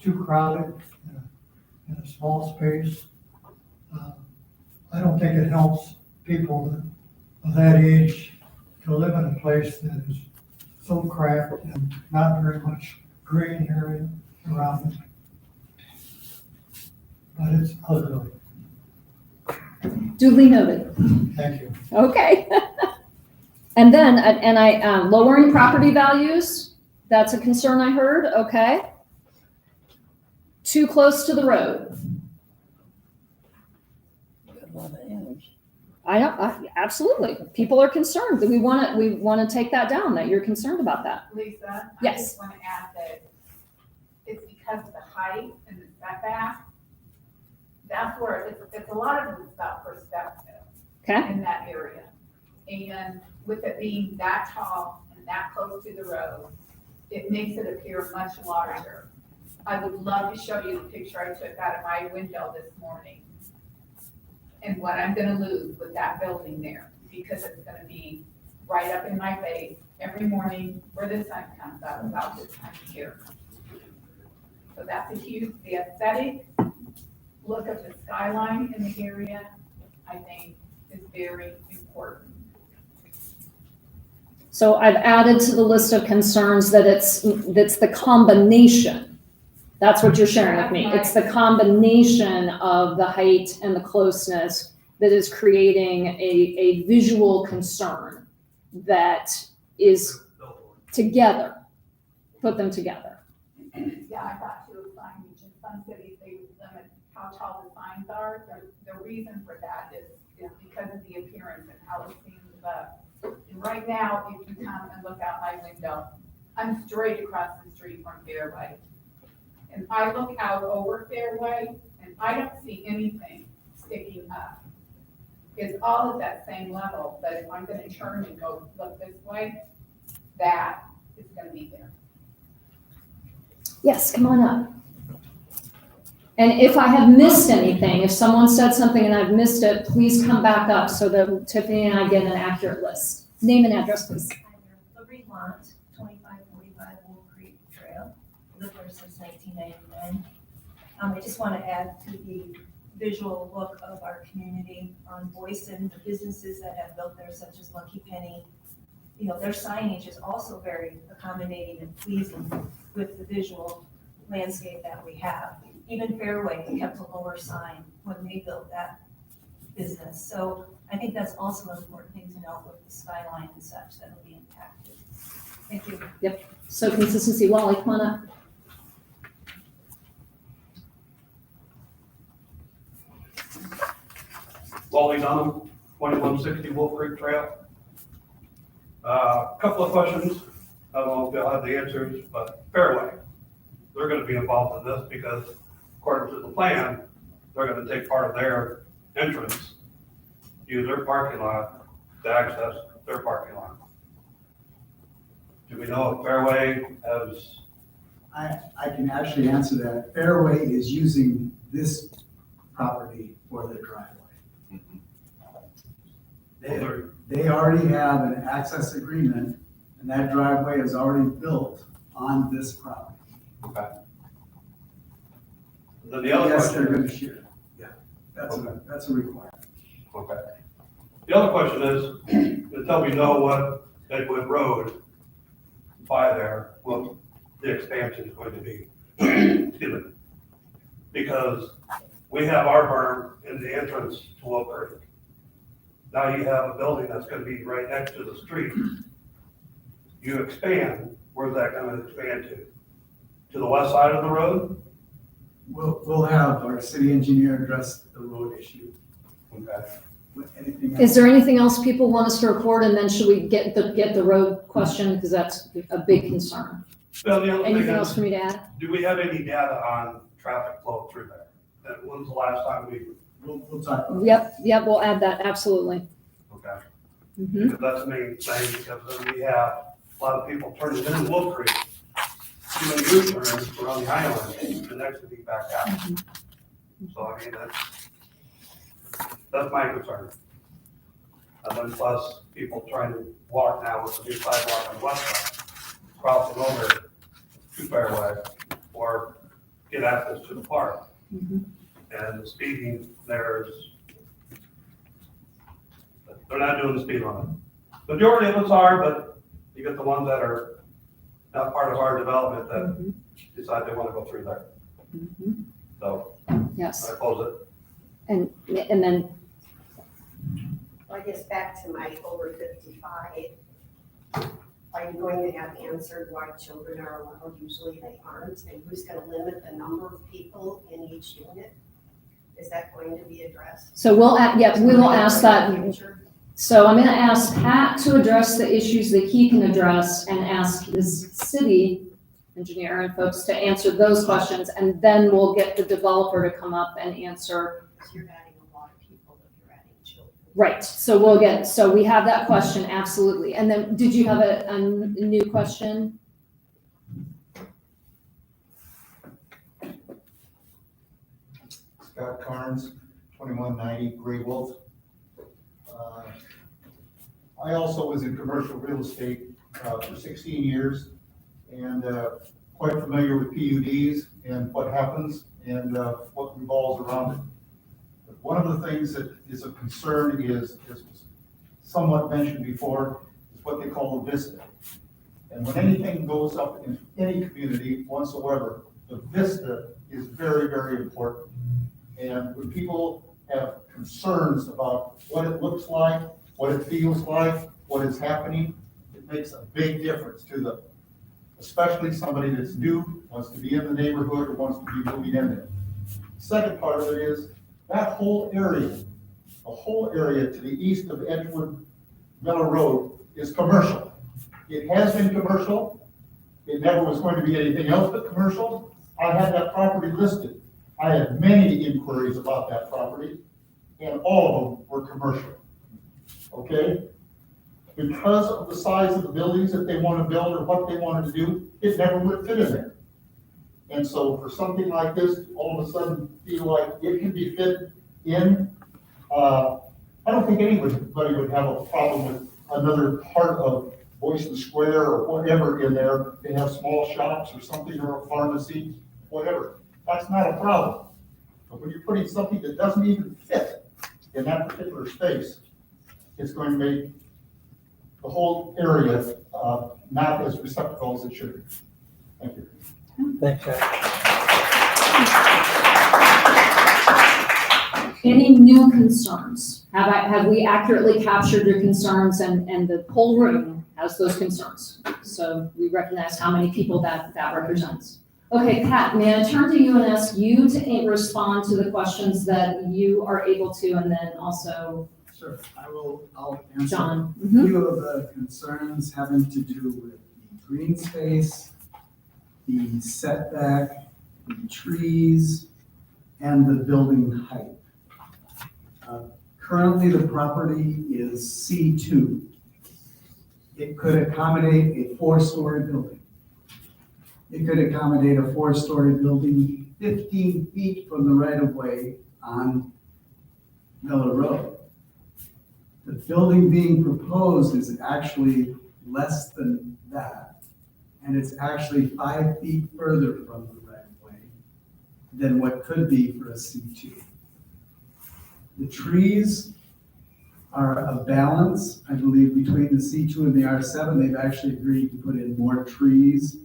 too crowded in a small space. I don't think it helps people of that age to live in a place that is so cramped and not very much green area around it. But it's ugly. Duly noted. Thank you. Okay. And then, lowering property values, that's a concern I heard, okay. Too close to the road. Absolutely. People are concerned. We want to take that down, that you're concerned about that. Lisa? I Yes. just want to add that it's because of the height and the setback. That's where it's a lot of it's about perspective. Okay. In that area. And with it being that tall and that close to the road, it makes it appear much larger. I would love to show you the picture I took out of my window this morning. And what I'm gonna lose with that building there, because it's gonna be right up in my face every morning where the sun comes out about this time of year. So that's a huge, the aesthetic look of the skyline in the area, I think is very important. So I've added to the list of concerns that it's the combination. That's what you're sharing with me. It's the combination of the height and the closeness that is creating a visual concern that is together. Put them together. Yeah, I thought too, signage in some cities, they limit how tall the signs are. The reason for that is because of the appearance and how it seems and right now, if you come and look out my window, I'm straight across the street from Fairway. And I look out over Fairway and I don't see anything sticking up. It's all at that same level, but if I'm gonna turn and go look this way, that is gonna be there. Yes, come on up. And if I have missed anything, if someone said something and I've missed it, please come back up so that Tiffany and I get an accurate list. Name and address, please. Liberty Lot, 2545 Wolf Creek Trail, lived there since 1999. I just want to add to the visual look of our community on Boyson, the businesses that have built there, such as Lucky Penny. You know, their signage is also very accommodating and pleasing with the visual landscape that we have. Even Fairway kept a lower sign when they built that business. So I think that's also an important thing to note with the skyline and such that will be impacted. Thank you. Yep. So consistency, Wally, come on up. Wally Dunham, 2160 Wolf Creek Trail. Couple of questions. I don't know if they'll have the answers, but Fairway, they're gonna be involved in this because according to the plan, they're gonna take part of their entrance, use their parking lot to access their parking lot. Do we know if Fairway has, I can actually answer that. Fairway is using this property for their driveway. They already have an access agreement, and that driveway is already built on this property. okay. Then the other Yes, they're question, gonna share. Yeah, that's a requirement. okay. The other question is, until we know what Edgewood Road by there, what the expansion is going to be. Excuse me. Because we have our berm in the entrance to Wolf Creek. Now you have a building that's gonna be right next to the street. You expand, where's that gonna expand to? To the west side of the road? We'll have our city engineer address the road issue. Okay. With anything Is else. there anything else people want us to report, and then should we get the road question, because that's a big concern. Well, the other thing Anything else is, for me to add? do we have any data on traffic flow through there? And when's the last time We'll talk about Yep, we'll add that, absolutely. okay. Mhm. Because that's the main thing, because then we have a lot of people turning into Wolf Creek, doing U-turns around the island, and next to be back out. So I mean, that's my concern. And then plus, people trying to walk now with the new sidewalk on the west side, crossing over to Fairway, or get access to the park. And the speeding there is, they're not doing the speed limit. Majority of us are, but you get the ones that are not part of our development that decide they want to go through there. So, Yes. I close it. And then, Well, I guess back to my over 55, are you going to have answered why children are allowed? Usually they aren't. And who's going to limit the number of people in each unit? Is that going to be addressed? so we will ask that. So I'm gonna ask Pat to address the issues that he can address, and ask his city engineer and folks to answer those questions, and then we'll get the developer to come up and answer. Because you're adding a lot of people if you're adding children. Right, so we have that question, absolutely. And then, did you have a new question? Scott Carnes, 2190 Gray Wolf. I also was in commercial real estate for 16 years and quite familiar with PUDs and what happens and what revolves around it. But one of the things that is of concern is somewhat mentioned before, is what they call the vista. And when anything goes up in any community whatsoever, the vista is very, very important. And when people have concerns about what it looks like, what it feels like, what is happening, it makes a big difference to them. Especially somebody that's new, wants to be in the neighborhood, or wants to be moving in there. Second part of it is that whole area, the whole area to the east of Edgewood Miller Road is commercial. It has been commercial. It never was going to be anything else but commercial. I had that property listed. I had many inquiries about that property, and all of them were commercial. Okay? Because of the size of the buildings that they want to build or what they wanted to do, it never would fit in there. And so for something like this, all of a sudden feel like it can be fit in, I don't think anybody would have a problem with another part of Boyson Square or whatever in there. They have small shops or something, or a pharmacy, whatever. That's not a problem. But when you're putting something that doesn't even fit in that particular space, it's going to make the whole area not as receptacle as it should be. Thank you. Thanks, Any new concerns? Have we accurately captured your concerns and the whole room has those concerns? So we recognize how many people that represents. Okay, Pat, may I turn to you and ask you to respond to the questions that you are able to, and then also Sure, I'll answer John. a few of the concerns having to do with the green space, the setback, the trees, and the building height. Currently, the property is C2. It could accommodate a 4-story building. It could accommodate a 4-story building 15 feet from the right-of-way on Miller Road. The building being proposed is actually less than that, and it's actually 5 feet further from the right-of-way than what could be for a C2. The trees are a balance, I believe, between the C2 and the R7. They've actually agreed to put in more trees,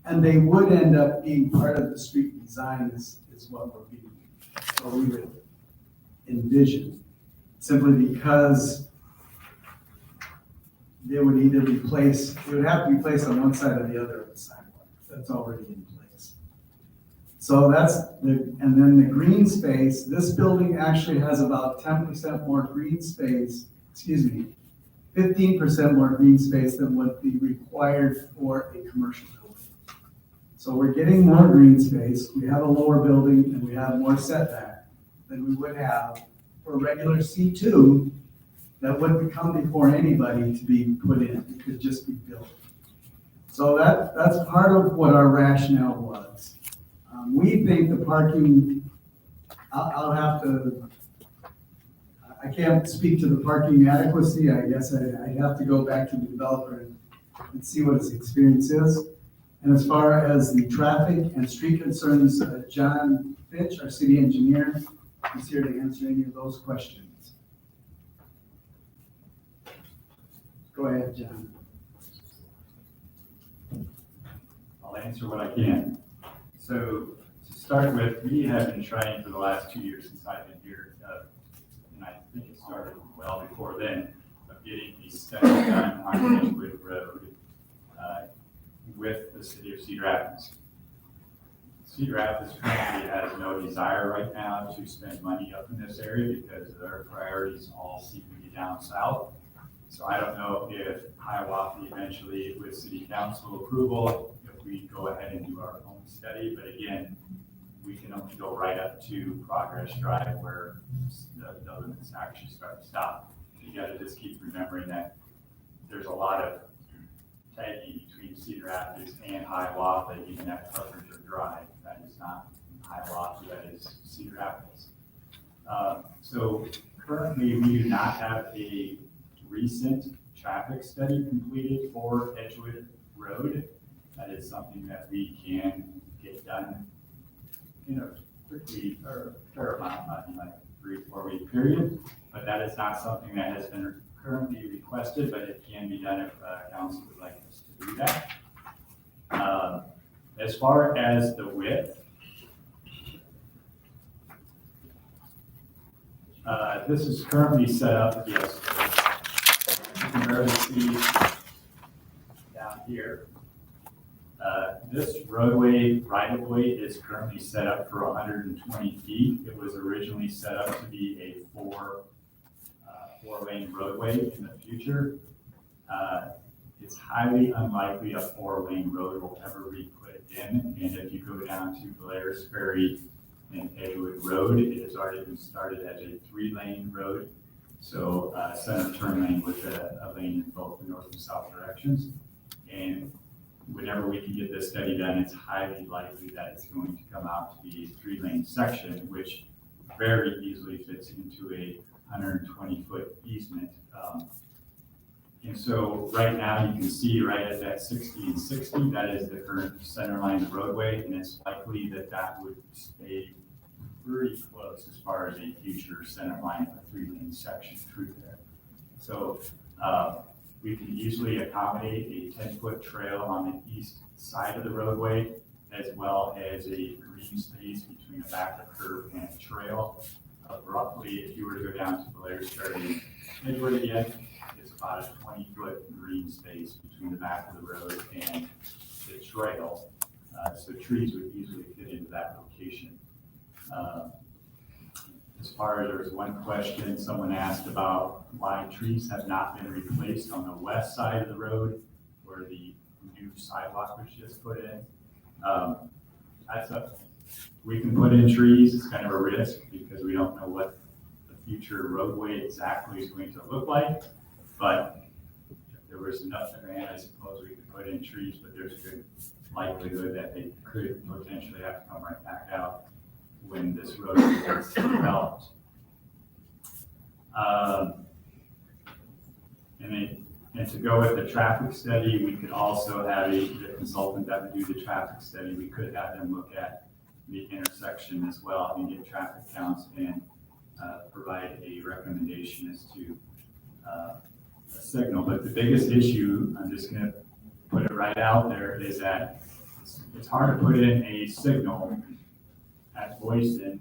and they would end up being part of the street design is what we would envision, simply because they would either be placed, it would have to be placed on one side or the other of the sidewalk. That's already in place. So and then the green space, this building actually has about 10% more green space, 15% more green space than would be required for a commercial building. So we're getting more green space, we have a lower building, and we have more setback than we would have for a regular C2 that wouldn't come before anybody to be put in. It could just be built. So that's part of what our rationale was. We think the parking, I can't speak to the parking adequacy. I guess I'd have to go back to the developer and see what his experience is. And as far as the traffic and street concerns, John Fitch, our city engineer, is here to answer any of those questions. Go ahead, John. I'll answer what I can. So to start with, we have been trying for the last 2 years since I've been here, and I think it started well before then, of getting the study done on Edgewood Road with the city of Cedar Rapids. Cedar Rapids currently has no desire right now to spend money up in this area because their priorities all seem to be down south. So I don't know if Hiawatha eventually, with city council approval, if we go ahead and do our own study, but again, we can only go right up to Progress Drive where the limits actually stop. You gotta just keep remembering that there's a lot of tagging between Cedar Rapids and Hiawatha, even at Carpenter Drive. That is not Hiawatha, that is Cedar Rapids. So currently we do not have a recent traffic study completed for Edgewood Road. That is something that we can get done in a quickly or fair amount of money, like a 3-4 week period. But that is not something that has been currently requested, but it can be done if council would like us to do that. As far as the width, this is currently set up, yes. You can barely see down here. This roadway right-of-way is currently set up for 120 feet. It was originally set up to be a four-lane roadway in the future. It's highly unlikely a 4-lane road will ever be put in. And if you go down to Blair's Ferry and Edgewood Road, it has already been started as a 3-lane road. So center turn lane with a lane in both the north and south directions. And whenever we can get this study done, it's highly likely that it's going to come out to be a 3-lane section, which very easily fits into a 120-foot easement. And so right now you can see right at that 60 and 60, that is the current center line of the roadway, and it's likely that that would stay pretty close as far as a future center line of a 3-lane section through there. So we can easily accommodate a 10-foot trail on the east side of the roadway, as well as a green space between a backup curb and a trail. roughly, if you were to go down to Blair, starting Edgewood again, it's about a 20-foot green space between the back of the road and the trail. So trees would easily fit into that location. As far as there was one question, someone asked about why trees have not been replaced on the west side of the road where the new sidewalk was just put in. We can put in trees, it's kind of a risk because we don't know what the future roadway exactly is going to look like. But if there was enough demand, I suppose we could put in trees, but there's a good likelihood that they could potentially have to come right back out when this road gets developed. And to go with the traffic study, we could also have the consultant that would do the traffic study, we could have them look at the intersection as well and get traffic counts and provide a recommendation as to a signal. But the biggest issue, I'm just going to put it right out there, is that it's hard to put in a signal at Boyston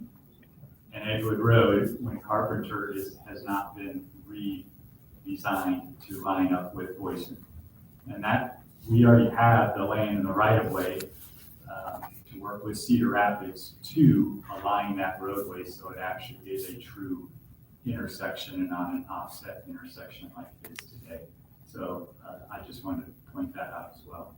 and Edgewood Road when Carpenter has not been redesigned to line up with Boyston. And that we already have the land and the right of way to work with Cedar Rapids to align that roadway so it actually is a true intersection and not an offset intersection like it is today. So I just wanted to point that out as well.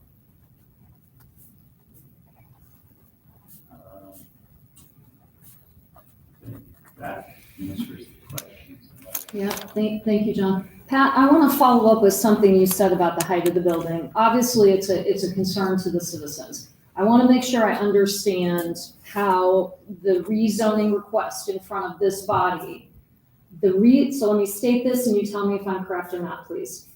That answers the questions. Yeah, thank you, John. Pat, I want to follow up with something you said about the height of the building. Obviously, it's a concern to the citizens. I want to make sure I understand how the rezoning request in front of this body, so let me state this and you tell me if I'm correct or not, please.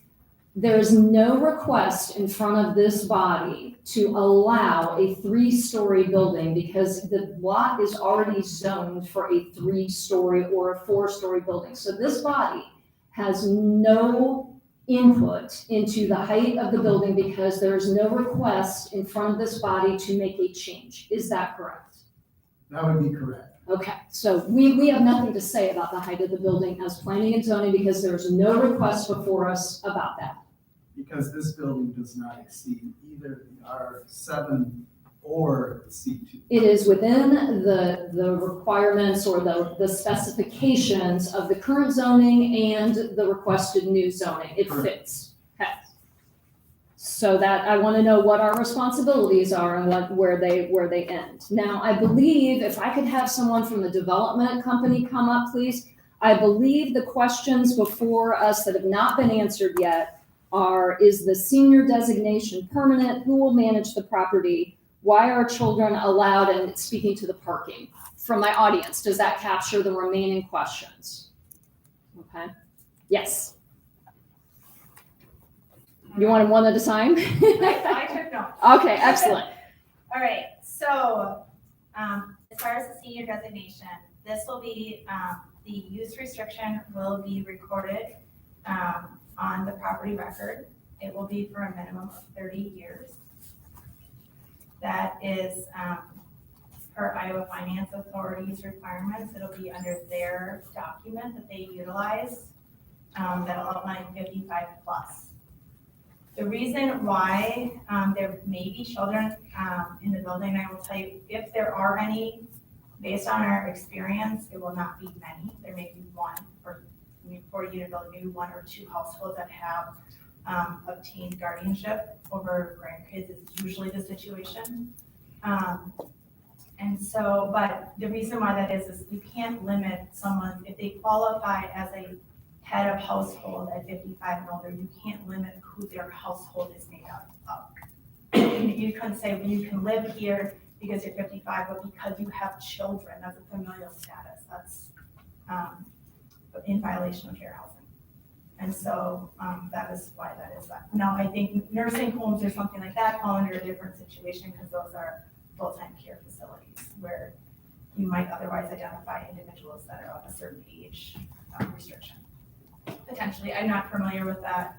There's no request in front of this body to allow a 3-story building because the lot is already zoned for a 3-story or a 4-story building. So this body has no input into the height of the building because there's no request in front of this body to make a change. Is that correct? That would be correct. Okay, so we have nothing to say about the height of the building as planning and zoning because there's no request before us about that. Because this building does not exceed either the R7 or the C2. It is within the requirements or the specifications of the current zoning and the requested new zoning. It fits. Okay. So that I want to know what our responsibilities are and where they end. Now, I believe if I could have someone from the development company come up, please. I believe the questions before us that have not been answered yet are, is the senior designation permanent? Who will manage the property? Why are children allowed? And speaking to the parking from my audience, does that capture the remaining questions? Okay. Yes. You want them one at a time? I took notes. Okay, excellent. All right, so as far as the senior designation, this will be, the use restriction will be recorded on the property record. It will be for a minimum of 30 years. That is per Iowa Finance Authority's requirements. It'll be under their document that they utilize that'll outline 55 plus. The reason why there may be children in the building, I will tell you, if there are any, based on our experience, it will not be many. There may be one, or for you to build new 1 or 2 households that have obtained guardianship over grandkids is usually the situation. And so, but the reason why that is you can't limit someone, if they qualify as a head of household at 55 and older, you can't limit who their household is made up of. You couldn't say, well, you can live here because you're 55, but because you have children, that's a familial status. That's in violation of fair housing. And so that is why that is that. Now, I think nursing homes or something like that fall under a different situation because those are full-time care facilities where you might otherwise identify individuals that are of a certain age restriction. Potentially, I'm not familiar with that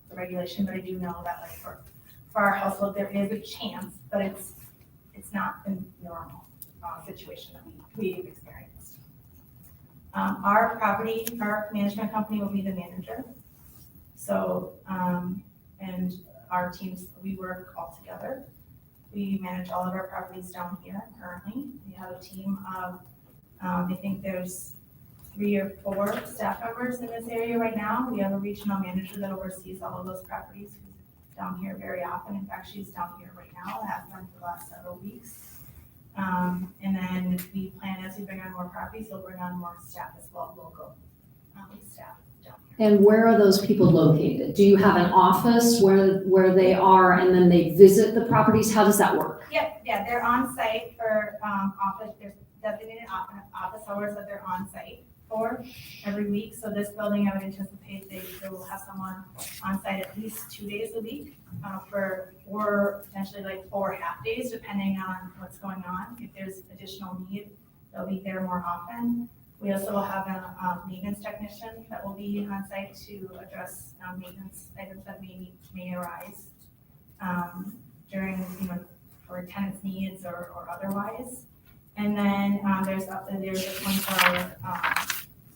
the regulation, but I do know that like for our household, there is a chance, but it's not a normal situation that we've experienced. Our management company will be the manager. So, and our teams, we work all together. We manage all of our properties down here currently. We have a team of, I think there's 3 or 4 staff members in this area right now. We have a regional manager that oversees all of those properties, who's down here very often. In fact, she's down here right now, has been for the last several weeks. And then we plan, as we bring on more properties, we'll bring on more staff as well, local staff down here. And where are those people located? Do you have an office where they are and then they visit the properties? How does that work? Yep, yeah, they're on site for office, there's designated office hours that they're on site for every week. So this building, I would anticipate they will have someone on site at least 2 days a week for 4, potentially like 4 half days, depending on what's going on. If there's additional need, they'll be there more often. We also will have a maintenance technician that will be on site to address maintenance items that may arise during, for tenants' needs or otherwise. And then there's a 24-hour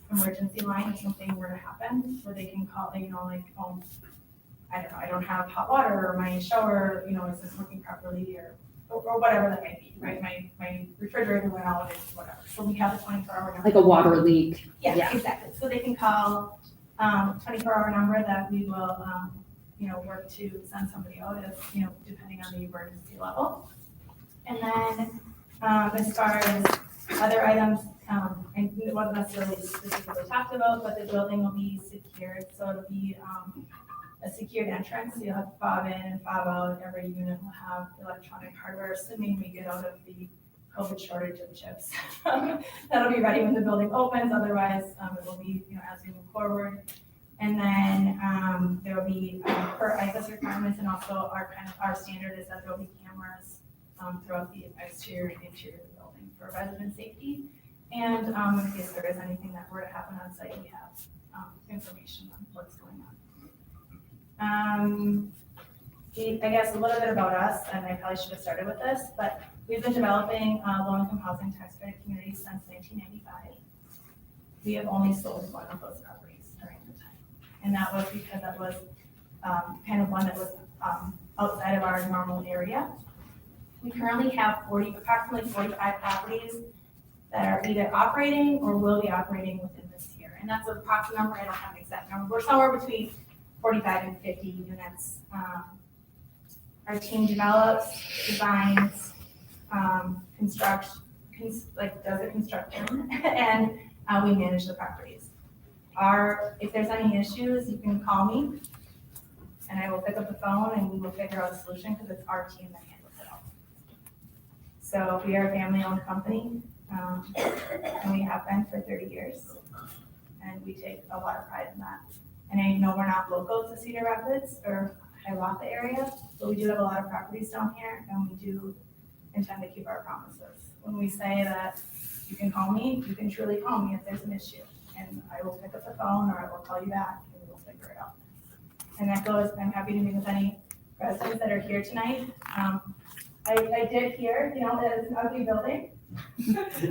emergency line if something were to happen, where they can call, I don't know, I don't have hot water, or my shower, isn't working properly, or whatever that may be, right? My refrigerator went out, and whatever. So we have a 24-hour number. Like a water leak? Yeah, exactly. So they can call 24-hour number that we will, work to send somebody out if, depending on the emergency level. And then as far as other items, it wasn't necessarily specifically talked about, but the building will be secured. So it'll be a secured entrance. So you'll have to fob in and fob out. Every unit will have electronic hardware, assuming we get out of the COVID shortage of chips. That'll be ready when the building opens. Otherwise, it will be, as we move forward. And then there will be per IFAS requirements, and also our standard is that there will be cameras throughout the exterior and interior of the building for resident safety. And in case there is anything that were to happen on site, we have information on what's going on. I guess a little bit about us, and I probably should have started with this, but we've been developing low-income housing tax credit communities since 1995. We have only sold one of those properties during the time. And that was because that was kind of one that was outside of our normal area. We currently have approximately 45 properties that are either operating or will be operating within this year. And that's an approximate number. I don't have an exact number. We're somewhere between 45 and 50 units. Our team develops, designs, constructs, does the construction, and we manage the properties. If there's any issues, you can call me, and I will pick up the phone, and we will figure out a solution, because it's our team that handles it all. So we are a family-owned company, and we have been for 30 years, and we take a lot of pride in that. And I know we're not local to Cedar Rapids or Hiawatha area, but we do have a lot of properties down here, and we do intend to keep our promises. When we say that you can call me, you can truly call me if there's an issue, and I will pick up the phone, or I will call you back, and we'll figure it out. And that goes, I'm happy to meet with any residents that are here tonight. I did hear, that it's an ugly building,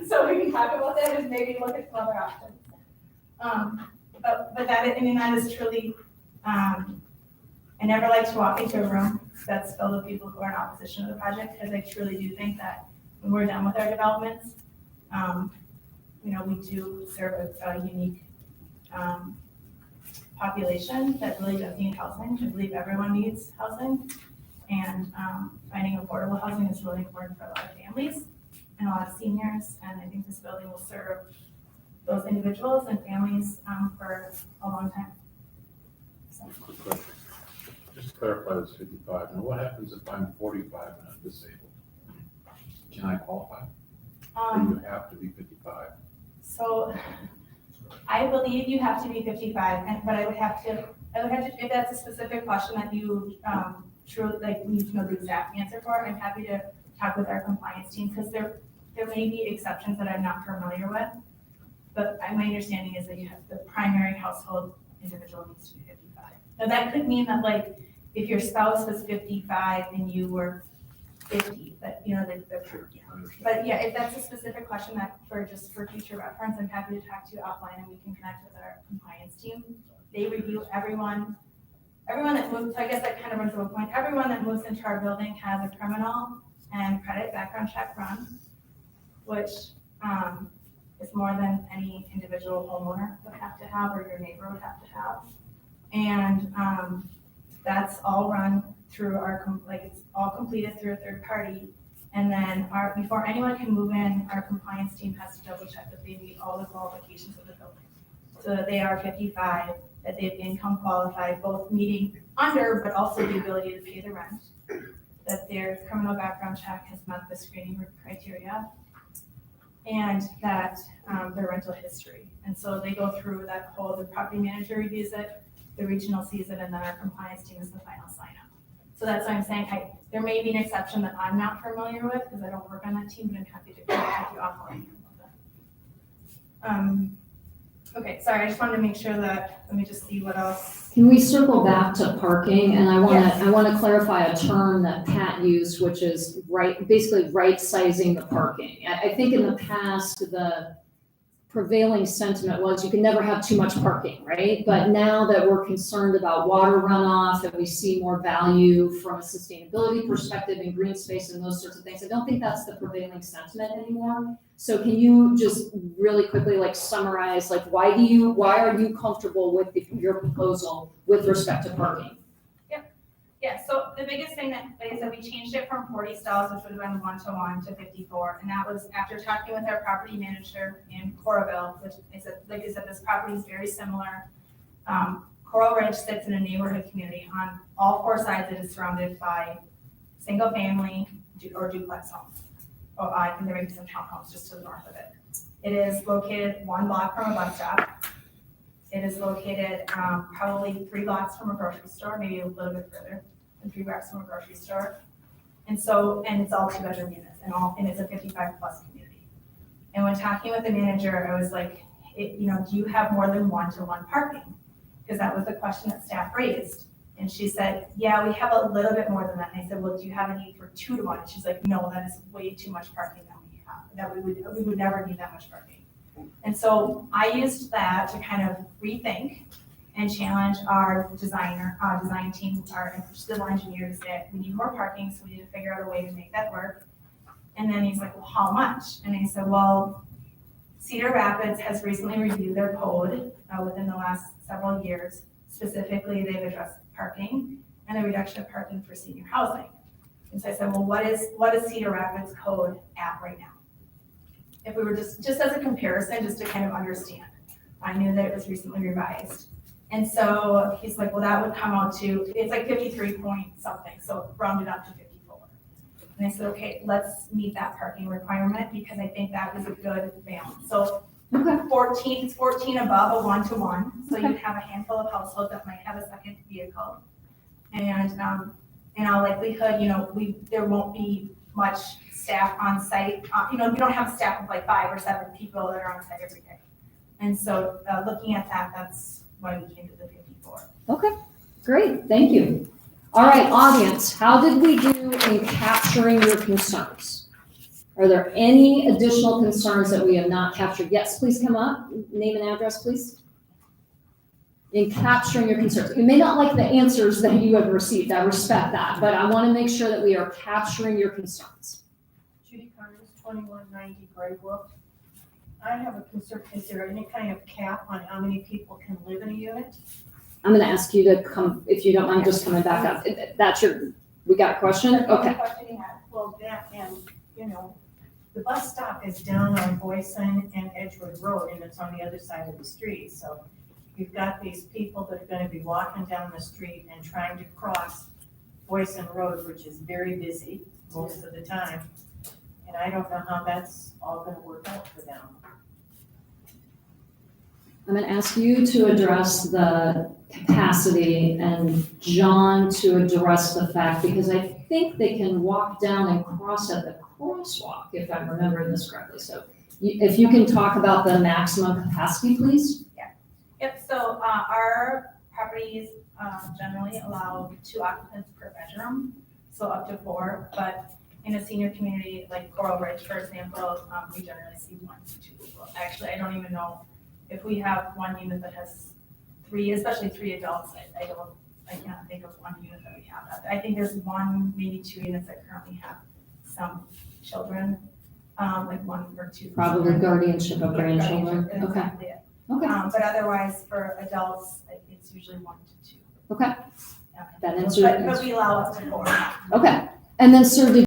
so we can talk about that and maybe look at some other options. But that is truly, I never like to walk into a room that's filled with people who are in opposition to the project, because I truly do think that when we're done with our developments, we do serve a unique population that really does need housing. I believe everyone needs housing, and finding affordable housing is really important for a lot of families and a lot of seniors, and I think this building will serve those individuals and families for a long time. So. Quick question. Just to clarify this 55, now what happens if I'm 45 and I'm disabled? Can I qualify? Or you have to be 55? So I believe you have to be 55, but I would have to, if that's a specific question that you need to know the exact answer for, I'm happy to talk with our compliance team, because there may be exceptions that I'm not familiar with. But my understanding is that you have the primary household individual needs to be 55. Now that could mean that if your spouse was 55 and you were 50, but you know, yeah. But yeah, if that's a specific question that just for future reference, I'm happy to talk to you offline and we can connect with our compliance team. They review everyone that moves, so I guess that kind of runs to a point. Everyone that moves into our building has a criminal and credit background check run, which is more than any individual homeowner would have to have or your neighbor would have to have. And that's all run through it's all completed through a third party. And then before anyone can move in, our compliance team has to double check that they meet all the qualifications of the building. So that they are 55, that they've income qualified, both meeting under, but also the ability to pay the rent. That their criminal background check has met the screening criteria. And that their rental history. And so they go through that the property manager reviews it, the regional sees it, and then our compliance team is the final sign up. So that's why I'm saying there may be an exception that I'm not familiar with because I don't work on that team, but I'm happy to contact you offline. Okay, sorry, I just wanted to make sure that, let me just see what else. Can we circle back to parking? And I Yes. want to clarify a term that Pat used, which is basically right sizing the parking. I think in the past, the prevailing sentiment was you can never have too much parking, right? But now that we're concerned about water runoff and we see more value from a sustainability perspective in green space and those sorts of things, I don't think that's the prevailing sentiment anymore. So can you just really quickly summarize, why are you comfortable with your proposal with respect to parking? Yeah, so the biggest thing that is that we changed it from 40 stalls, which would have been 1-to-1 to 54. And that was after talking with our property manager in Coralville, which I said, this property is very similar. Coral Ridge sits in a neighborhood community. On all four sides, it is surrounded by single family or duplex homes. Oh, I think there may be some townhomes just to the north of it. It is located 1 block from a bus stop. It is located probably 3 blocks from a grocery store, maybe a little bit further than 3 blocks from a grocery store. And it's all 2-bedroom units and it's a 55 plus community. And when talking with the manager, I was like, do you have more than 1-to-1 parking? Because that was the question that staff raised. And she said, yeah, we have a little bit more than that. And I said, well, do you have a need for 2-to-1? And she's like, no, that is way too much parking that we have. That we would never need that much parking. And so I used that to kind of rethink and challenge our design team, our civil engineer to say, we need more parking, so we need to figure out a way to make that work. And then he's like, well, how much? And I said, well, Cedar Rapids has recently reviewed their code within the last several years. Specifically, they've addressed parking and the reduction of parking for senior housing. And so I said, well, what is Cedar Rapids code at right now? If we were just as a comparison, just to kind of understand. I knew that it was recently revised. And so he's like, well, that would come out to, it's like 53 point something, so rounded up to 54. And I said, okay, let's meet that parking requirement because I think that was a good balance. So 14 above a 1-to-1, so you'd have a handful of households that might have a second vehicle. And in all likelihood, there won't be much staff on site. We don't have a staff of 5 or 7 people that are on site every day. And so looking at that, that's why we came to the 54. Okay, great, thank you. All right, audience, how did we do in capturing your concerns? Are there any additional concerns that we have not captured? Yes, please come up, name and address, please. In capturing your concerns. You may not like the answers that you have received, I respect that, but I want to make sure that we are capturing your concerns. Judy Carnes, 2190 Gray Wolf. I have a concern, is there any kind of cap on how many people can live in a unit? I'm going to ask you to come, if you don't mind, just coming back up. We got a question? Okay. Well, that and, the bus stop is down on Boyson and Edgewood Road, and it's on the other side of the street. So you've got these people that are going to be walking down the street and trying to cross Boyson Road, which is very busy most of the time. And I don't know how that's all going to work out for them. I'm going to ask you to address the capacity and John to address the fact, because I think they can walk down and cross at the crosswalk, if I'm remembering this correctly. So if you can talk about the maximum capacity, please. Yeah. Yep, so our properties generally allow 2 occupants per bedroom, so up to 4, but in a senior community like Coral Ridge, for example, we generally see 1 to 2 people. Actually, I don't even know if we have one unit that has 3, especially 3 adults. I can't think of one unit that we have that. I think there's 1, maybe 2 units that currently have some children, like 1 or 2. Probably children. guardianship of Yeah, grandchildren. guardianship, Okay. exactly it. Okay. But otherwise, for adults, like, it's usually 1 to 2. Okay. Yeah. That answers. But we allow up to 4. Okay. And then, sir, did